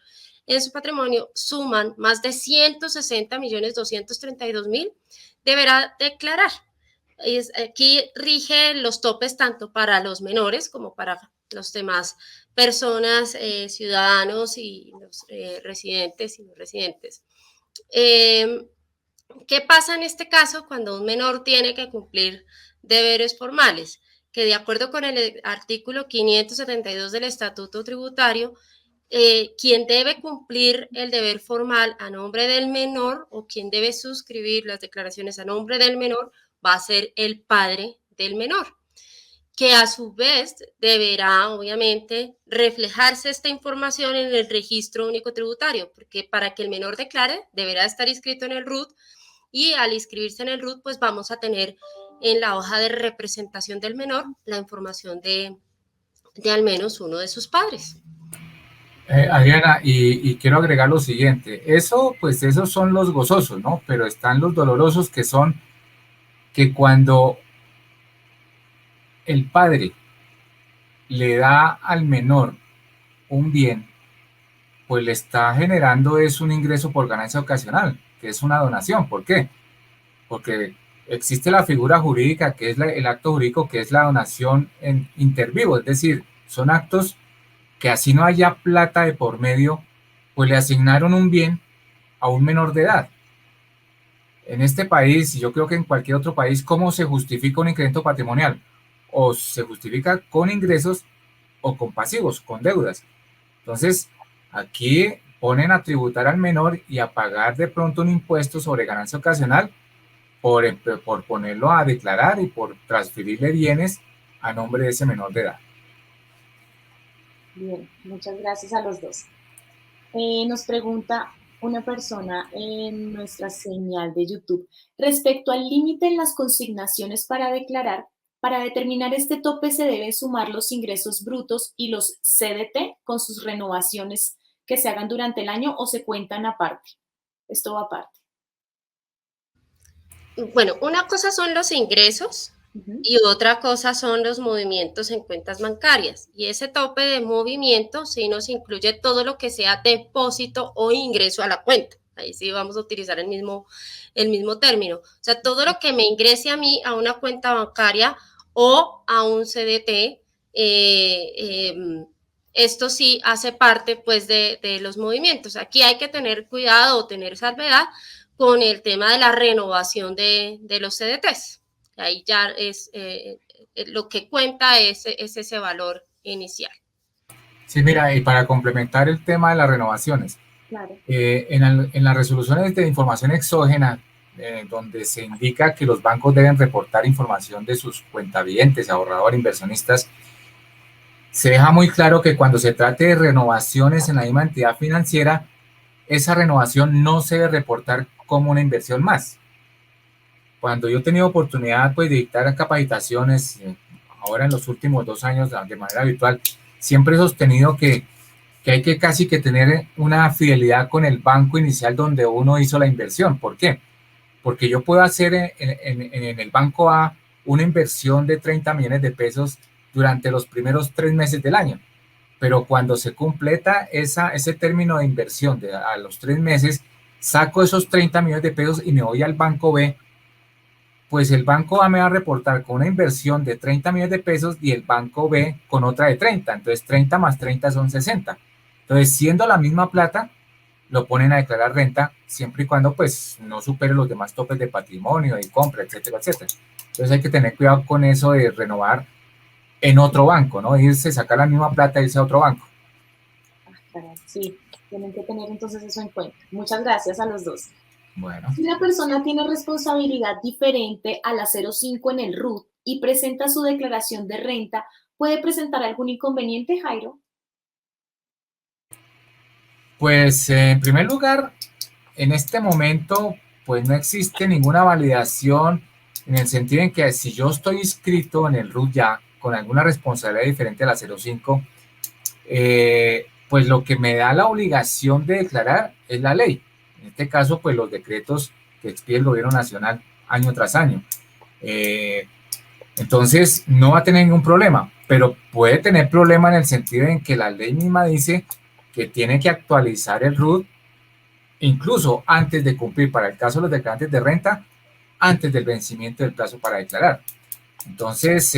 en su patrimonio suman más de 160.232.000, deberá declarar. Aquí rige los topes tanto para los menores como para los demás personas, ciudadanos y los residentes y no residentes. ¿Qué pasa en este caso cuando un menor tiene que cumplir deberes formales? Que de acuerdo con el artículo 572 del Estatuto Tributario, quien debe cumplir el deber formal a nombre del menor o quien debe suscribir las declaraciones a nombre del menor va a ser el padre del menor, que a su vez deberá, obviamente, reflejarse esta información en el registro único tributario, porque para que el menor declare, deberá estar inscrito en el RUT, y al inscribirse en el RUT, pues vamos a tener en la hoja de representación del menor la información de al menos uno de sus padres. Adriana, y quiero agregar lo siguiente, pues esos son los gozosos, ¿no? Pero están los dolorosos, que son que cuando el padre le da al menor un bien, pues le está generando un ingreso por ganancia ocasional, que es una donación. ¿Por qué? Porque existe la figura jurídica, que es el acto jurídico, que es la donación en inter vivo, es decir, son actos que así no haya plata de por medio, pues le asignaron un bien a un menor de edad. En este país, y yo creo que en cualquier otro país, ¿cómo se justifica un incremento patrimonial? O se justifica con ingresos o con pasivos, con deudas. Entonces, aquí ponen a tributar al menor y a pagar de pronto un impuesto sobre ganancia ocasional por ponerlo a declarar y por transferirle bienes a nombre de ese menor de edad. Bien, muchas gracias a los dos. Nos pregunta una persona en nuestra señal de YouTube respecto al límite en las consignaciones para declarar. Para determinar este tope se debe sumar los ingresos brutos y los CDT con sus renovaciones que se hagan durante el año, o se cuentan aparte. Esto va aparte. Bueno, una cosa son los ingresos y otra cosa son los movimientos en cuentas bancarias. Y ese tope de movimiento sí nos incluye todo lo que sea depósito o ingreso a la cuenta. Ahí sí vamos a utilizar el mismo término. O sea, todo lo que me ingrese a mí a una cuenta bancaria o a un CDT, esto sí hace parte pues de los movimientos. Aquí hay que tener cuidado o tener salvedad con el tema de la renovación de los CDTs. Ahí ya es lo que cuenta es ese valor inicial. Sí, mira, y para complementar el tema de las renovaciones, claro. En las resoluciones de información exógena, donde se indica que los bancos deben reportar información de sus cuentavientes, ahorradores, inversionistas, se deja muy claro que cuando se trate de renovaciones en la misma entidad financiera, esa renovación no se debe reportar como una inversión más. Cuando yo he tenido oportunidad pues, de dictar capacitaciones, ahora en los últimos 2 años de manera virtual, siempre he sostenido que hay que casi que tener una fidelidad con el banco inicial donde uno hizo la inversión. ¿Por qué? Porque yo puedo hacer en el banco A una inversión de 30 millones de pesos durante los primeros 3 meses del año, pero cuando se completa ese término de inversión a los 3 meses, saco esos 30 millones de pesos y me voy al banco B, pues el banco A me va a reportar con una inversión de 30 millones de pesos y el banco B con otra de 30, entonces 30 más 30 son 60. Entonces, siendo la misma plata, lo ponen a declarar renta siempre y cuando pues no supere los demás topes de patrimonio, de compra, etcétera, etcétera. Entonces hay que tener cuidado con eso de renovar en otro banco, ¿no? Irse, sacar la misma plata e irse a otro banco. Sí, tienen que tener entonces eso en cuenta. Muchas gracias a los dos. Bueno. Si una persona tiene responsabilidad diferente a la 05 en el RUT y presenta su declaración de renta, ¿puede presentar algún inconveniente, Jairo? Pues en primer lugar, en este momento, pues no existe ninguna validación en el sentido en que si yo estoy inscrito en el RUT ya con alguna responsabilidad diferente a la 05, pues lo que me da la obligación de declarar es la ley. En este caso, pues los decretos que expide el gobierno nacional año tras año. Entonces, no va a tener ningún problema, pero puede tener problema en el sentido en que la ley misma dice que tiene que actualizar el RUT incluso antes de cumplir, para el caso de los declarantes de renta, antes del vencimiento del plazo para declarar. Entonces,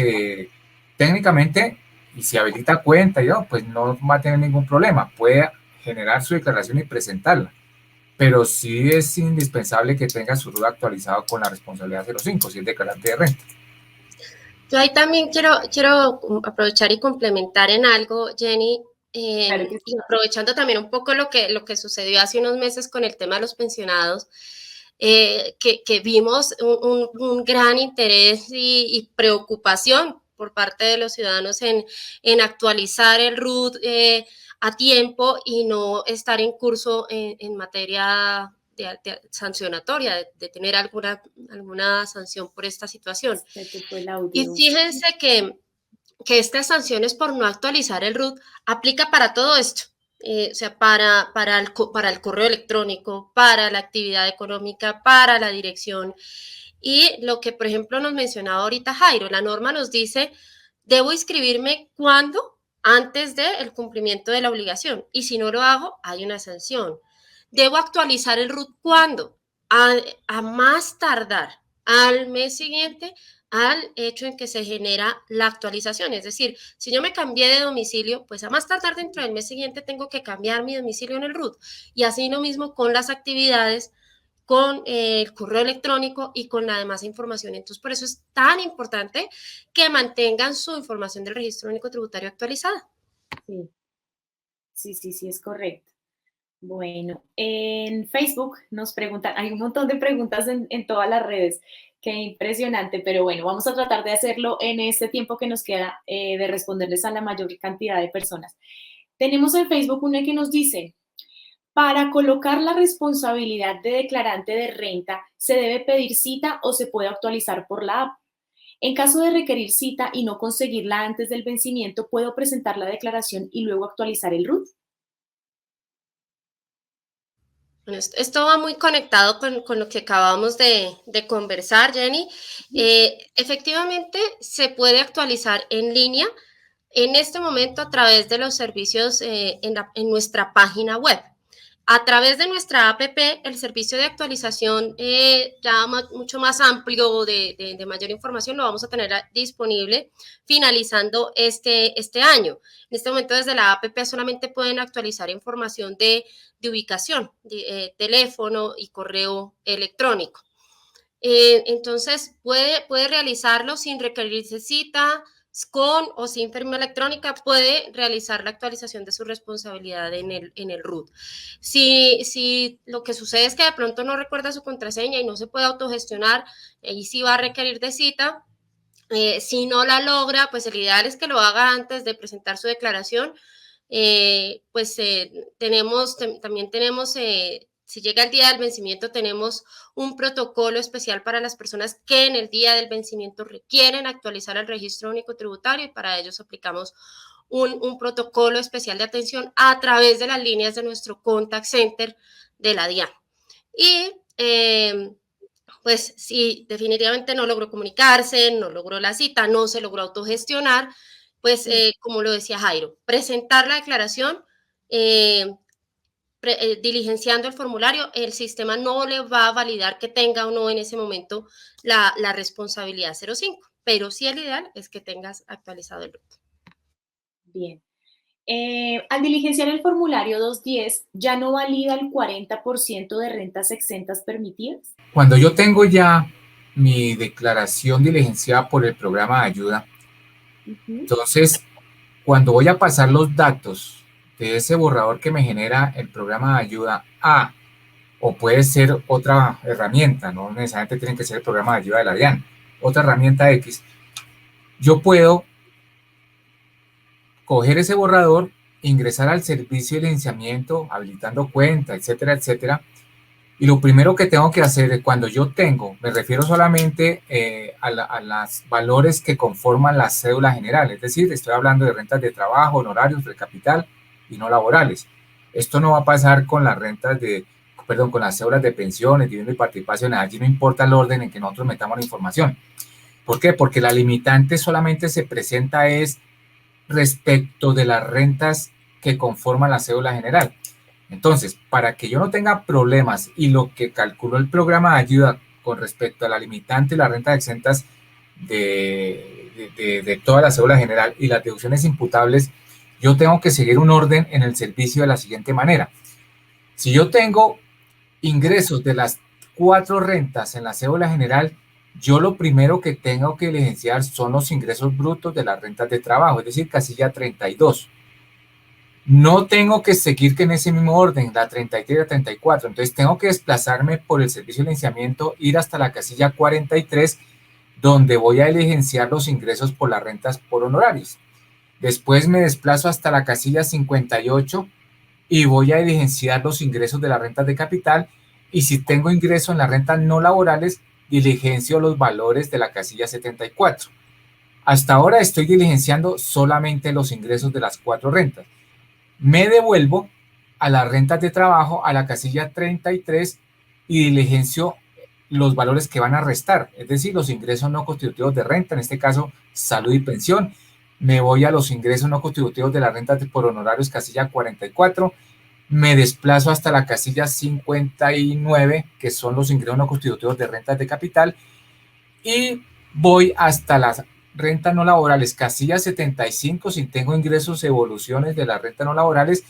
técnicamente, y si habilita cuenta, pues no va a tener ningún problema, puede generar su declaración y presentarla, pero sí es indispensable que tenga su RUT actualizado con la responsabilidad 05, si es declarante de renta. Yo ahí también quiero aprovechar y complementar en algo, Jenny, Claro que sí. y aprovechando también un poco lo que sucedió hace unos meses con el tema de los pensionados, que vimos un gran interés y preocupación por parte de los ciudadanos en actualizar el RUT a tiempo y no estar en curso en materia sancionatoria, de tener alguna sanción por esta situación. Y fíjense que estas sanciones por no actualizar el RUT aplica para todo esto. O sea, para el correo electrónico, para la actividad económica, para la dirección. Y lo que, por ejemplo, nos mencionaba ahorita Jairo, la norma nos dice, debo inscribirme cuando, antes del cumplimiento de la obligación. Y si no lo hago, hay una sanción. Debo actualizar el RUT cuando, a más tardar, al mes siguiente, al hecho en que se genera la actualización. Es decir, si yo me cambié de domicilio, pues a más tardar dentro del mes siguiente tengo que cambiar mi domicilio en el RUT. Y así lo mismo con las actividades, con el correo electrónico y con la demás información. Entonces, por eso es tan importante que mantengan su información del registro único tributario actualizada. Sí, es correcto. Bueno, en Facebook nos preguntan, hay un montón de preguntas en todas las redes, qué impresionante, pero bueno, vamos a tratar de hacerlo en este tiempo que nos queda, de responderles a la mayor cantidad de personas. Tenemos en Facebook una que nos dice, para colocar la responsabilidad de declarante de renta, ¿se debe pedir cita o se puede actualizar por la app? En caso de requerir cita y no conseguirla antes del vencimiento, ¿puedo presentar la declaración y luego actualizar el RUT? Bueno, esto va muy conectado con lo que acabamos de conversar, Jenny. Efectivamente, se puede actualizar en línea en este momento a través de los servicios en nuestra página web. A través de nuestra APP, el servicio de actualización ya mucho más amplio, de mayor información, lo vamos a tener disponible finalizando este año. En este momento, desde la APP solamente pueden actualizar información de ubicación, teléfono y correo electrónico. Entonces, puede realizarlo sin requerirse cita, con o sin firma electrónica, puede realizar la actualización de su responsabilidad en el RUT. Si lo que sucede es que de pronto no recuerda su contraseña y no se puede autogestionar, y sí va a requerir de cita. Si no la logra, pues el ideal es que lo haga antes de presentar su declaración. También tenemos, si llega el día del vencimiento, tenemos un protocolo especial para las personas que en el día del vencimiento requieren actualizar el registro único tributario, y para ellos aplicamos un protocolo especial de atención a través de las líneas de nuestro contact center de la DIAN. Y pues si definitivamente no logró comunicarse, no logró la cita, no se logró autogestionar, pues como lo decía Jairo, presentar la declaración, diligenciando el formulario, el sistema no le va a validar que tenga o no en ese momento la responsabilidad 05, pero sí el ideal es que tengas actualizado el RUT. Bien. Al diligenciar el formulario 210, ¿ya no valida el 40% de rentas exentas permitidas? Cuando yo tengo ya mi declaración diligenciada por el programa de ayuda, entonces, cuando voy a pasar los datos de ese borrador que me genera el programa de ayuda o puede ser otra herramienta, no necesariamente tiene que ser el programa de ayuda de la DIAN, otra herramienta X, yo puedo coger ese borrador, ingresar al servicio de licenciamiento, habilitando cuenta, etcétera, etcétera. Y lo primero que tengo que hacer es cuando yo tengo, me refiero solamente a los valores que conforman la cédula general, es decir, estoy hablando de rentas de trabajo, honorarios, de capital y no laborales. Esto no va a pasar con las rentas con las cédulas de pensiones, dividendos y participaciones. Allí no importa el orden en que nosotros metamos la información. ¿Por qué? Porque la limitante solamente se presenta respecto de las rentas que conforman la cédula general. Entonces, para que yo no tenga problemas y lo que calculó el programa de ayuda con respecto a la limitante y las rentas exentas de toda la cédula general y las deducciones imputables, yo tengo que seguir un orden en el servicio de la siguiente manera. Si yo tengo ingresos de las 4 rentas en la cédula general, yo lo primero que tengo que diligenciar son los ingresos brutos de las rentas de trabajo, es decir, casilla 32. No tengo que seguir que en ese mismo orden, la 33 y la 34. Entonces tengo que desplazarme por el servicio de licenciamiento, ir hasta la casilla 43, donde voy a diligenciar los ingresos por las rentas por honorarios. Después me desplazo hasta la casilla 58 y voy a diligenciar los ingresos de las rentas de capital. Y si tengo ingreso en las rentas no laborales, diligencio los valores de la casilla 74. Hasta ahora estoy diligenciando solamente los ingresos de las 4 rentas. Me devuelvo a las rentas de trabajo, a la casilla 33 y diligencio los valores que van a restar, es decir, los ingresos no constitutivos de renta, en este caso salud y pensión. Me voy a los ingresos no constitutivos de la renta por honorarios, casilla 44. Me desplazo hasta la casilla 59, que son los ingresos no constitutivos de rentas de capital, y voy hasta las rentas no laborales, casilla 75, si tengo ingresos, evoluciones de las rentas no laborales,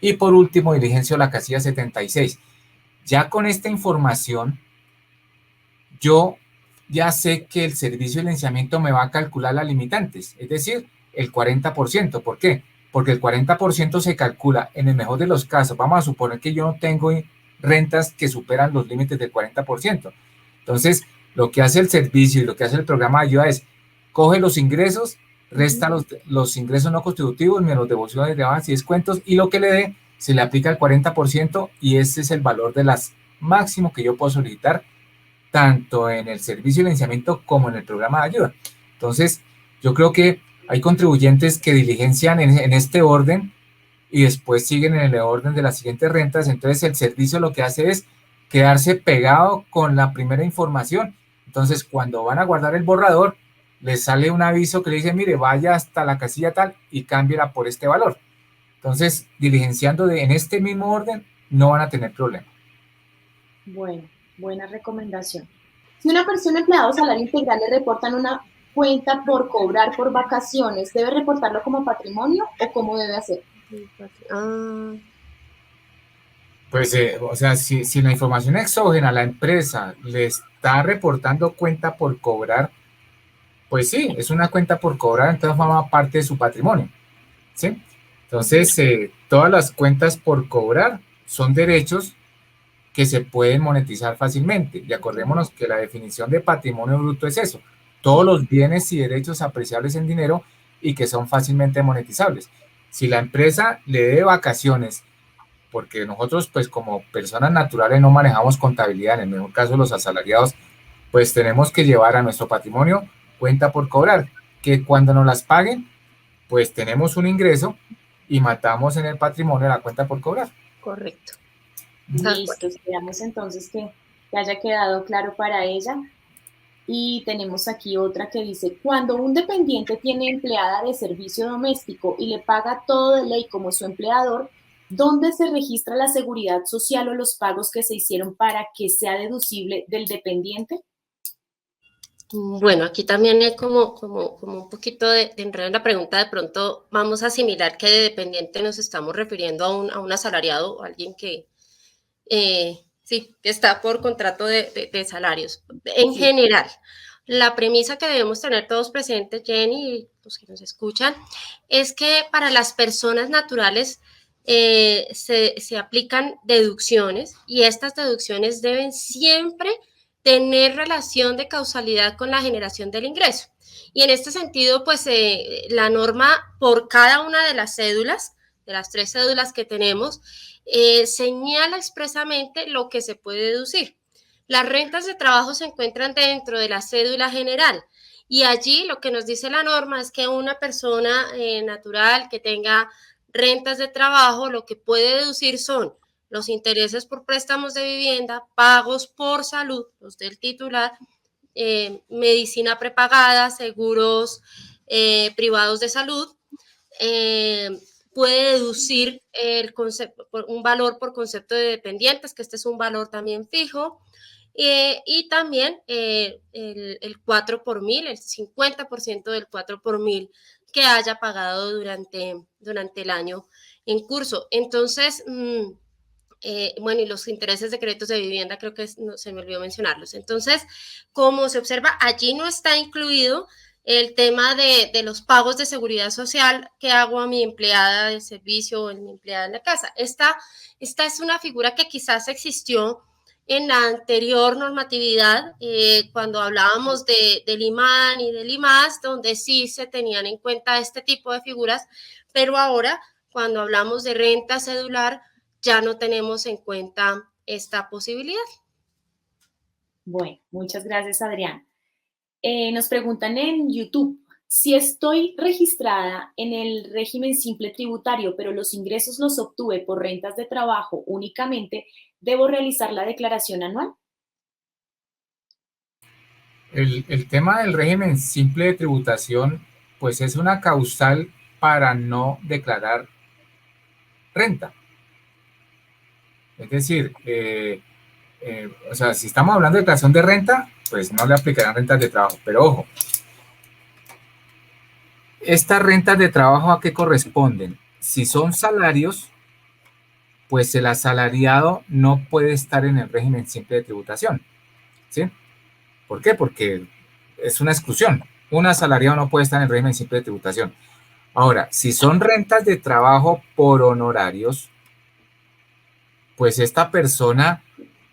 y por último diligencio la casilla 76. Ya con esta información, yo ya sé que el servicio de licenciamiento me va a calcular las limitantes, es decir, el 40%. ¿Por qué? Porque el 40% se calcula en el mejor de los casos. Vamos a suponer que yo no tengo rentas que superan los límites del 40%. Entonces, lo que hace el servicio y lo que hace el programa de ayuda es coge los ingresos, resta los ingresos no constitutivos, menos devoluciones de avances y descuentos, y lo que le dé se le aplica el 40%, y ese es el valor de las máximo que yo puedo solicitar tanto en el servicio de licenciamiento como en el programa de ayuda. Entonces, yo creo que hay contribuyentes que diligencian en este orden y después siguen en el orden de las siguientes rentas. Entonces, el servicio lo que hace es quedarse pegado con la primera información. Entonces, cuando van a guardar el borrador, les sale un aviso que le dice, mire, vaya hasta la casilla tal y cámbiela por este valor. Entonces, diligenciando en este mismo orden, no van a tener problema. Bueno, buena recomendación. Si una persona empleada o salario integral le reportan una cuenta por cobrar por vacaciones, ¿debe reportarlo como patrimonio o cómo debe hacer? Pues, o sea, si la información exógena a la empresa le está reportando cuenta por cobrar, pues sí, es una cuenta por cobrar, entonces forma parte de su patrimonio, ¿sí? Entonces, todas las cuentas por cobrar son derechos que se pueden monetizar fácilmente. Y acordémonos que la definición de patrimonio bruto es eso, todos los bienes y derechos apreciables en dinero y que son fácilmente monetizables. Si la empresa le debe vacaciones, porque nosotros pues como personas naturales no manejamos contabilidad, en el mejor caso los asalariados, pues tenemos que llevar a nuestro patrimonio cuenta por cobrar, que cuando nos las paguen, pues tenemos un ingreso y matamos en el patrimonio la cuenta por cobrar. Correcto. Listo, esperamos entonces que haya quedado claro para ella. Y tenemos aquí otra que dice, cuando un dependiente tiene empleada de servicio doméstico y le paga todo de ley como su empleador, ¿dónde se registra la seguridad social o los pagos que se hicieron para que sea deducible del dependiente? Bueno, aquí también hay como un poquito de enredo en la pregunta. De pronto vamos a asimilar que de dependiente nos estamos refiriendo a un asalariado o alguien que, sí, que está por contrato de salarios. En general, la premisa que debemos tener todos presentes, Jenny, y los que nos escuchan, es que para las personas naturales se aplican deducciones, y estas deducciones deben siempre tener relación de causalidad con la generación del ingreso. Y en este sentido, pues la norma por cada una de las cédulas, de las 3 cédulas que tenemos, señala expresamente lo que se puede deducir. Las rentas de trabajo se encuentran dentro de la cédula general, y allí lo que nos dice la norma es que una persona natural que tenga rentas de trabajo, lo que puede deducir son los intereses por préstamos de vivienda, pagos por salud, los del titular, medicina prepagada, seguros privados de salud, puede deducir un valor por concepto de dependientes, que este es un valor también fijo, y también el 4 por mil, el 50% del 4 por mil que haya pagado durante el año en curso. Entonces, bueno, y los intereses de créditos de vivienda, creo que no, se me olvidó mencionarlos. Entonces, como se observa, allí no está incluido el tema de los pagos de seguridad social que hago a mi empleada de servicio o a mi empleada en la casa. Esta es una figura que quizás existió en la anterior normatividad, cuando hablábamos del IMAN y del IMAS, donde sí se tenían en cuenta este tipo de figuras, pero ahora, cuando hablamos de renta cedular, ya no tenemos en cuenta esta posibilidad. Bueno, muchas gracias, Adrián. Nos preguntan en YouTube, si estoy registrada en el régimen simple tributario, pero los ingresos los obtuve por rentas de trabajo únicamente, ¿debo realizar la declaración anual? El tema del régimen simple de tributación, pues es una causal para no declarar renta. Es decir, o sea, si estamos hablando de declaración de renta, pues no le aplicarán rentas de trabajo. Pero ojo, estas rentas de trabajo, ¿a qué corresponden? Si son salarios, pues el asalariado no puede estar en el régimen simple de tributación. ¿Sí? ¿Por qué? Porque es una exclusión. Un asalariado no puede estar en el régimen simple de tributación. Ahora, si son rentas de trabajo por honorarios, pues esta persona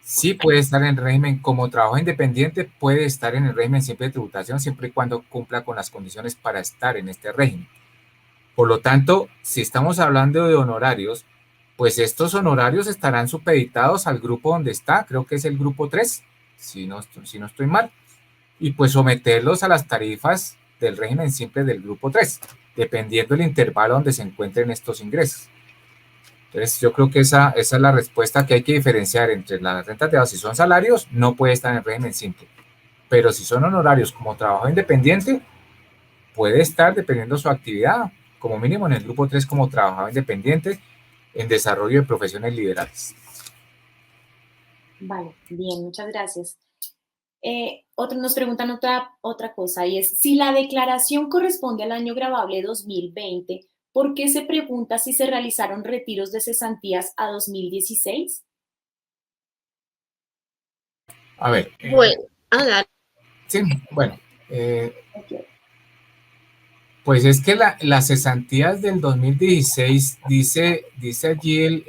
sí puede estar en el régimen como trabajo independiente, puede estar en el régimen simple de tributación siempre y cuando cumpla con las condiciones para estar en este régimen. Por lo tanto, si estamos hablando de honorarios, pues estos honorarios estarán supeditados al grupo donde está, creo que es el grupo 3, si no estoy mal, y pues someterlos a las tarifas del régimen simple del grupo 3, dependiendo del intervalo donde se encuentren estos ingresos. Entonces, yo creo que esa es la respuesta que hay que diferenciar entre las rentas de base. Si son salarios, no puede estar en el régimen simple. Pero si son honorarios como trabajo independiente, puede estar, dependiendo de su actividad, como mínimo en el grupo 3 como trabajador independiente en desarrollo de profesiones liberales. Vale, bien, muchas gracias. Nos preguntan otra cosa, y es, si la declaración corresponde al año gravable 2020, ¿por qué se pregunta si se realizaron retiros de cesantías a 2016? A ver. Bueno, sí, bueno. Pues es que las cesantías del 2016, dice allí,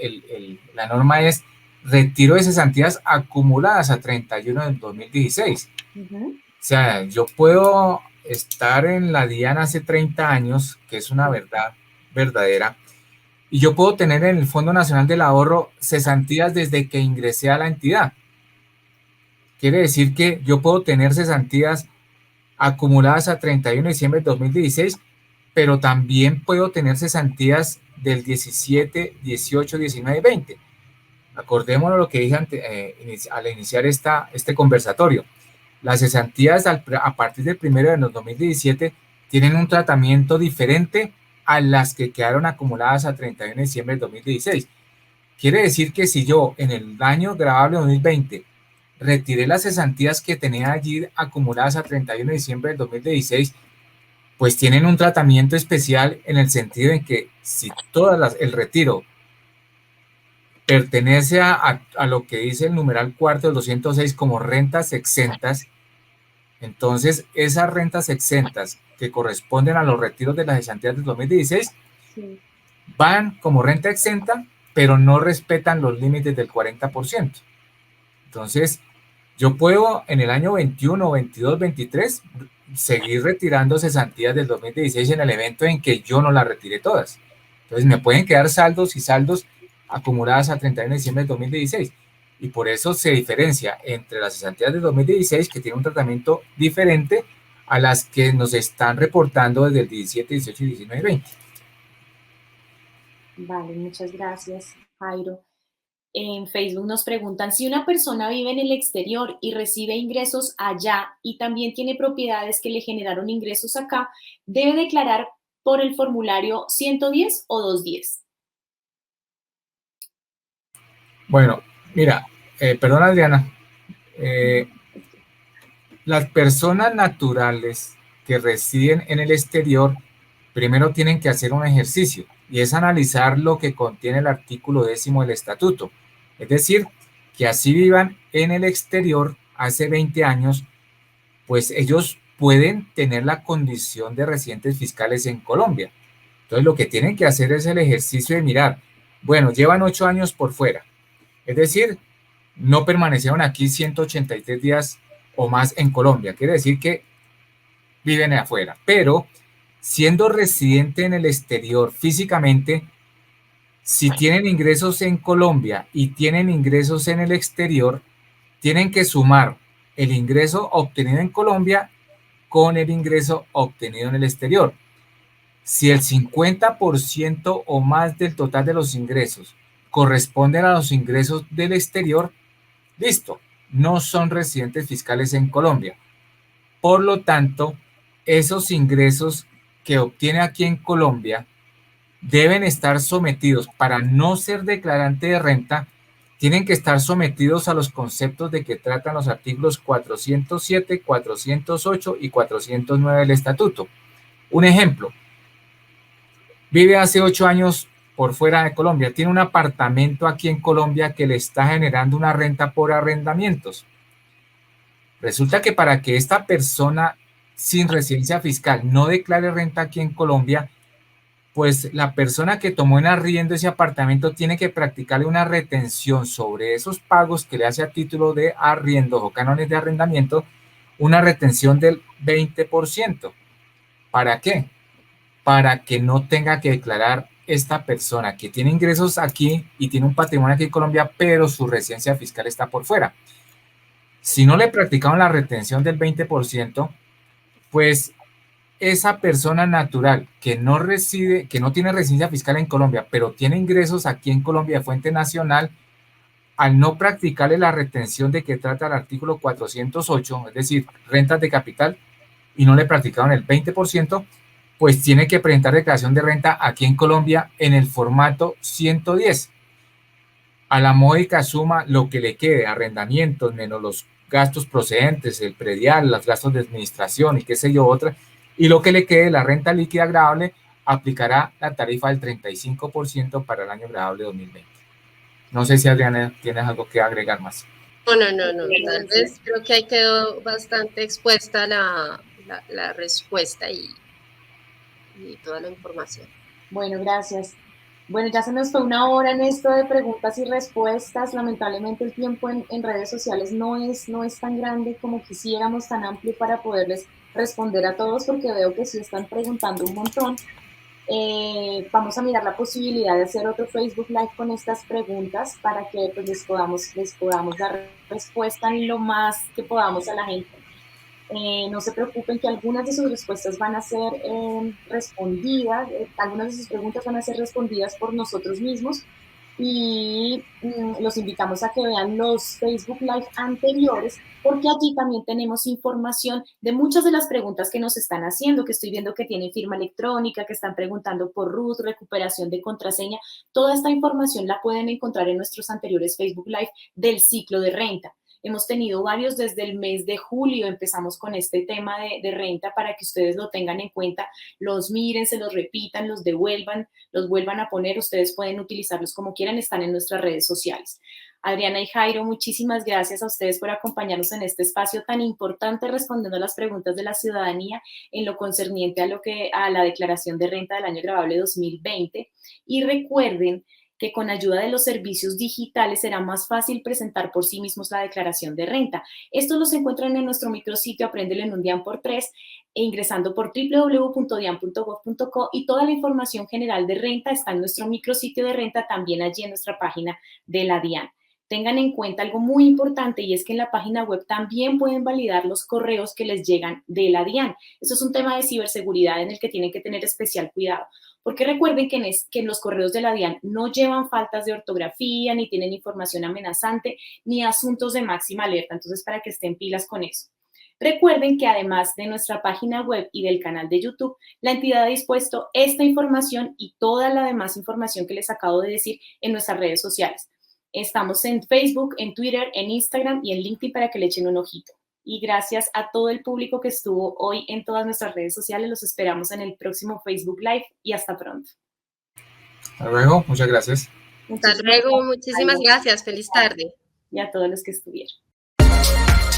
la norma es retiro de cesantías acumuladas a 31 del 2016. O sea, yo puedo estar en la DIAN hace 30 años, que es una verdad verdadera, y yo puedo tener en el Fondo Nacional del Ahorro cesantías desde que ingresé a la entidad. Quiere decir que yo puedo tener cesantías acumuladas a 31 de diciembre de 2016, pero también puedo tener cesantías del 17, 18, 19 y 20. Acordémonos lo que dije al iniciar este conversatorio. Las cesantías a partir del 1 de enero de 2017 tienen un tratamiento diferente a las que quedaron acumuladas a 31 de diciembre de 2016. Quiere decir que si yo en el año gravable 2020 retiré las cesantías que tenía allí acumuladas a 31 de diciembre del 2016, pues tienen un tratamiento especial en el sentido en que si el retiro pertenece a lo que dice el numeral cuarto del 206 como rentas exentas, entonces esas rentas exentas que corresponden a los retiros de las cesantías del 2016 sí, van como renta exenta, pero no respetan los límites del 40%. Entonces, yo puedo en el año 21, 22, 23 seguir retirando cesantías del 2016 en el evento en que yo no las retire todas. Entonces, me pueden quedar saldos y saldos acumuladas a 31 de diciembre del 2016. Y por eso se diferencia entre las cesantías del 2016, que tienen un tratamiento diferente, a las que nos están reportando desde el 17, 18, 19 y 20. Vale, muchas gracias, Jairo. En Facebook nos preguntan, si una persona vive en el exterior y recibe ingresos allá y también tiene propiedades que le generaron ingresos acá, ¿debe declarar por el formulario 110 o 210. Bueno, mira, perdón Adriana, las personas naturales que residen en el exterior primero tienen que hacer un ejercicio y es analizar lo que contiene el artículo 10º del estatuto. Es decir, que así vivan en el exterior hace 20 años, pues ellos pueden tener la condición de residentes fiscales en Colombia. Entonces lo que tienen que hacer es el ejercicio de mirar, bueno, llevan 8 años por fuera, es decir, no permanecieron aquí 183 días o más en Colombia, quiere decir que viven afuera, pero siendo residente en el exterior físicamente, si tienen ingresos en Colombia y tienen ingresos en el exterior, tienen que sumar el ingreso obtenido en Colombia con el ingreso obtenido en el exterior. Si el 50% o más del total de los ingresos corresponden a los ingresos del exterior, listo, no son residentes fiscales en Colombia. Por lo tanto, esos ingresos que obtiene aquí en Colombia deben estar sometidos, para no ser declarante de renta, tienen que estar sometidos a los conceptos de que tratan los artículos 407, 408 y 409 del estatuto. Un ejemplo, vive hace 8 años por fuera de Colombia, tiene un apartamento aquí en Colombia que le está generando una renta por arrendamientos. Resulta que para que esta persona sin residencia fiscal no declare renta aquí en Colombia, pues la persona que tomó en arriendo ese apartamento tiene que practicarle una retención sobre esos pagos que le hace a título de arriendo o cánones de arrendamiento, una retención del 20%. ¿Para qué? Para que no tenga que declarar esta persona que tiene ingresos aquí y tiene un patrimonio aquí en Colombia, pero su residencia fiscal está por fuera. Si no le practicaron la retención del 20%, pues esa persona natural que no reside, que no tiene residencia fiscal en Colombia, pero tiene ingresos aquí en Colombia de fuente nacional, al no practicarle la retención de que trata el artículo 408, es decir, rentas de capital, y no le practicaron el 20%, pues tiene que presentar declaración de renta aquí en Colombia en el formato 110. A la módica suma lo que le quede, arrendamientos menos los gastos procedentes, el predial, los gastos de administración y qué sé yo, otra, y lo que le quede, la renta líquida agravable, aplicará la tarifa del 35% para el año agravable 2020. No sé si Adriana tienes algo que agregar más. No. Tal vez creo que ahí quedó bastante expuesta la respuesta y toda la información. Bueno, gracias. Bueno, ya se nos fue una hora en esto de preguntas y respuestas. Lamentablemente el tiempo en redes sociales no es tan grande como quisiéramos, tan amplio para poderles responder a todos, porque veo que sí están preguntando un montón. Vamos a mirar la posibilidad de hacer otro Facebook Live con estas preguntas para que pues, les podamos dar respuesta en lo más que podamos a la gente. No se preocupen que algunas de sus respuestas van a ser respondidas, algunas de sus preguntas van a ser respondidas por nosotros mismos y los invitamos a que vean los Facebook Live anteriores porque allí también tenemos información de muchas de las preguntas que nos están haciendo, que estoy viendo que tienen firma electrónica, que están preguntando por RUT, recuperación de contraseña. Toda esta información la pueden encontrar en nuestros anteriores Facebook Live del ciclo de renta. Hemos tenido varios desde el mes de julio, empezamos con este tema de renta para que ustedes lo tengan en cuenta, los miren, se los repitan, los devuelvan, los vuelvan a poner, ustedes pueden utilizarlos como quieran, están en nuestras redes sociales. Adriana y Jairo, muchísimas gracias a ustedes por acompañarnos en este espacio tan importante respondiendo a las preguntas de la ciudadanía en lo concerniente a la declaración de renta del año agravable 2020. Y recuerden que con ayuda de los servicios digitales será más fácil presentar por sí mismos la declaración de renta. Estos los encuentran en nuestro micrositio Apréndelo en un DIAN por 3 e ingresando por www.dian.gov.co y toda la información general de renta está en nuestro micrositio de renta, también allí en nuestra página de la DIAN. Tengan en cuenta algo muy importante y es que en la página web también pueden validar los correos que les llegan de la DIAN. Eso es un tema de ciberseguridad en el que tienen que tener especial cuidado. Porque recuerden que en los correos de la DIAN no llevan faltas de ortografía, ni tienen información amenazante, ni asuntos de máxima alerta. Entonces, para que estén pilas con eso. Recuerden que además de nuestra página web y del canal de YouTube, la entidad ha dispuesto esta información y toda la demás información que les acabo de decir en nuestras redes sociales. Estamos en Facebook, en Twitter, en Instagram y en LinkedIn para que le echen un ojito. Y gracias a todo el público que estuvo hoy en todas nuestras redes sociales. Los esperamos en el próximo Facebook Live y hasta pronto. Hasta luego, muchas gracias. Hasta luego, muchísimas gracias. Feliz tarde. Y a todos los que estuvieron.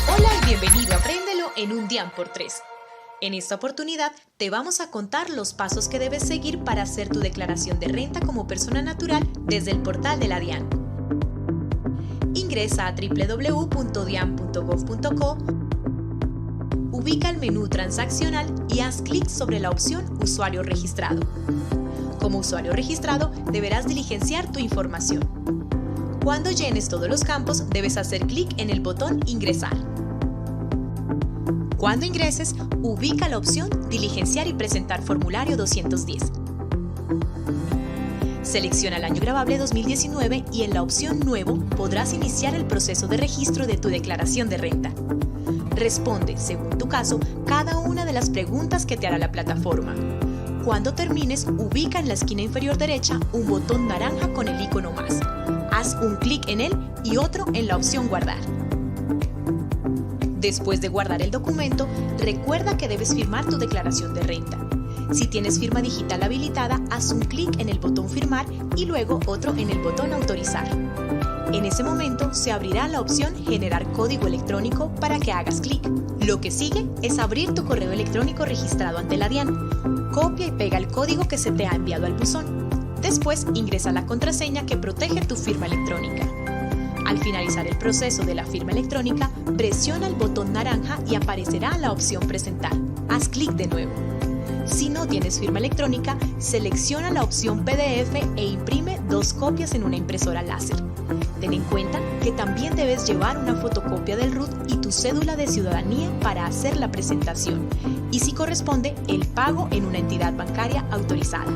Hola y bienvenido a Apréndelo en un DIAN por 3. En esta oportunidad te vamos a contar los pasos que debes seguir para hacer tu declaración de renta como persona natural desde el portal de la DIAN. Ingresa a www.dian.gov.co, ubica el menú transaccional y haz clic sobre la opción Usuario registrado. Como usuario registrado, deberás diligenciar tu información. Cuando llenes todos los campos, debes hacer clic en el botón Ingresar. Cuando ingreses, ubica la opción Diligenciar y presentar formulario 210. Selecciona el año grabable 2019 y en la opción Nuevo podrás iniciar el proceso de registro de tu declaración de renta. Responde, según tu caso, cada una de las preguntas que te hará la plataforma. Cuando termines, ubica en la esquina inferior derecha un botón naranja con el icono más. Haz un clic en él y otro en la opción Guardar. Después de guardar el documento, recuerda que debes firmar tu declaración de renta. Si tienes firma digital habilitada, haz un clic en el botón Firmar y luego otro en el botón Autorizar. En ese momento se abrirá la opción Generar código electrónico para que hagas clic. Lo que sigue es abrir tu correo electrónico registrado ante la DIAN. Copia y pega el código que se te ha enviado al buzón. Después ingresa la contraseña que protege tu firma electrónica. Al finalizar el proceso de la firma electrónica, presiona el botón naranja y aparecerá la opción Presentar. Haz clic de nuevo. Si no tienes firma electrónica, selecciona la opción PDF e imprime 2 copias en una impresora láser. Ten en cuenta que también debes llevar una fotocopia del RUT y tu cédula de ciudadanía para hacer la presentación y, si corresponde, el pago en una entidad bancaria autorizada.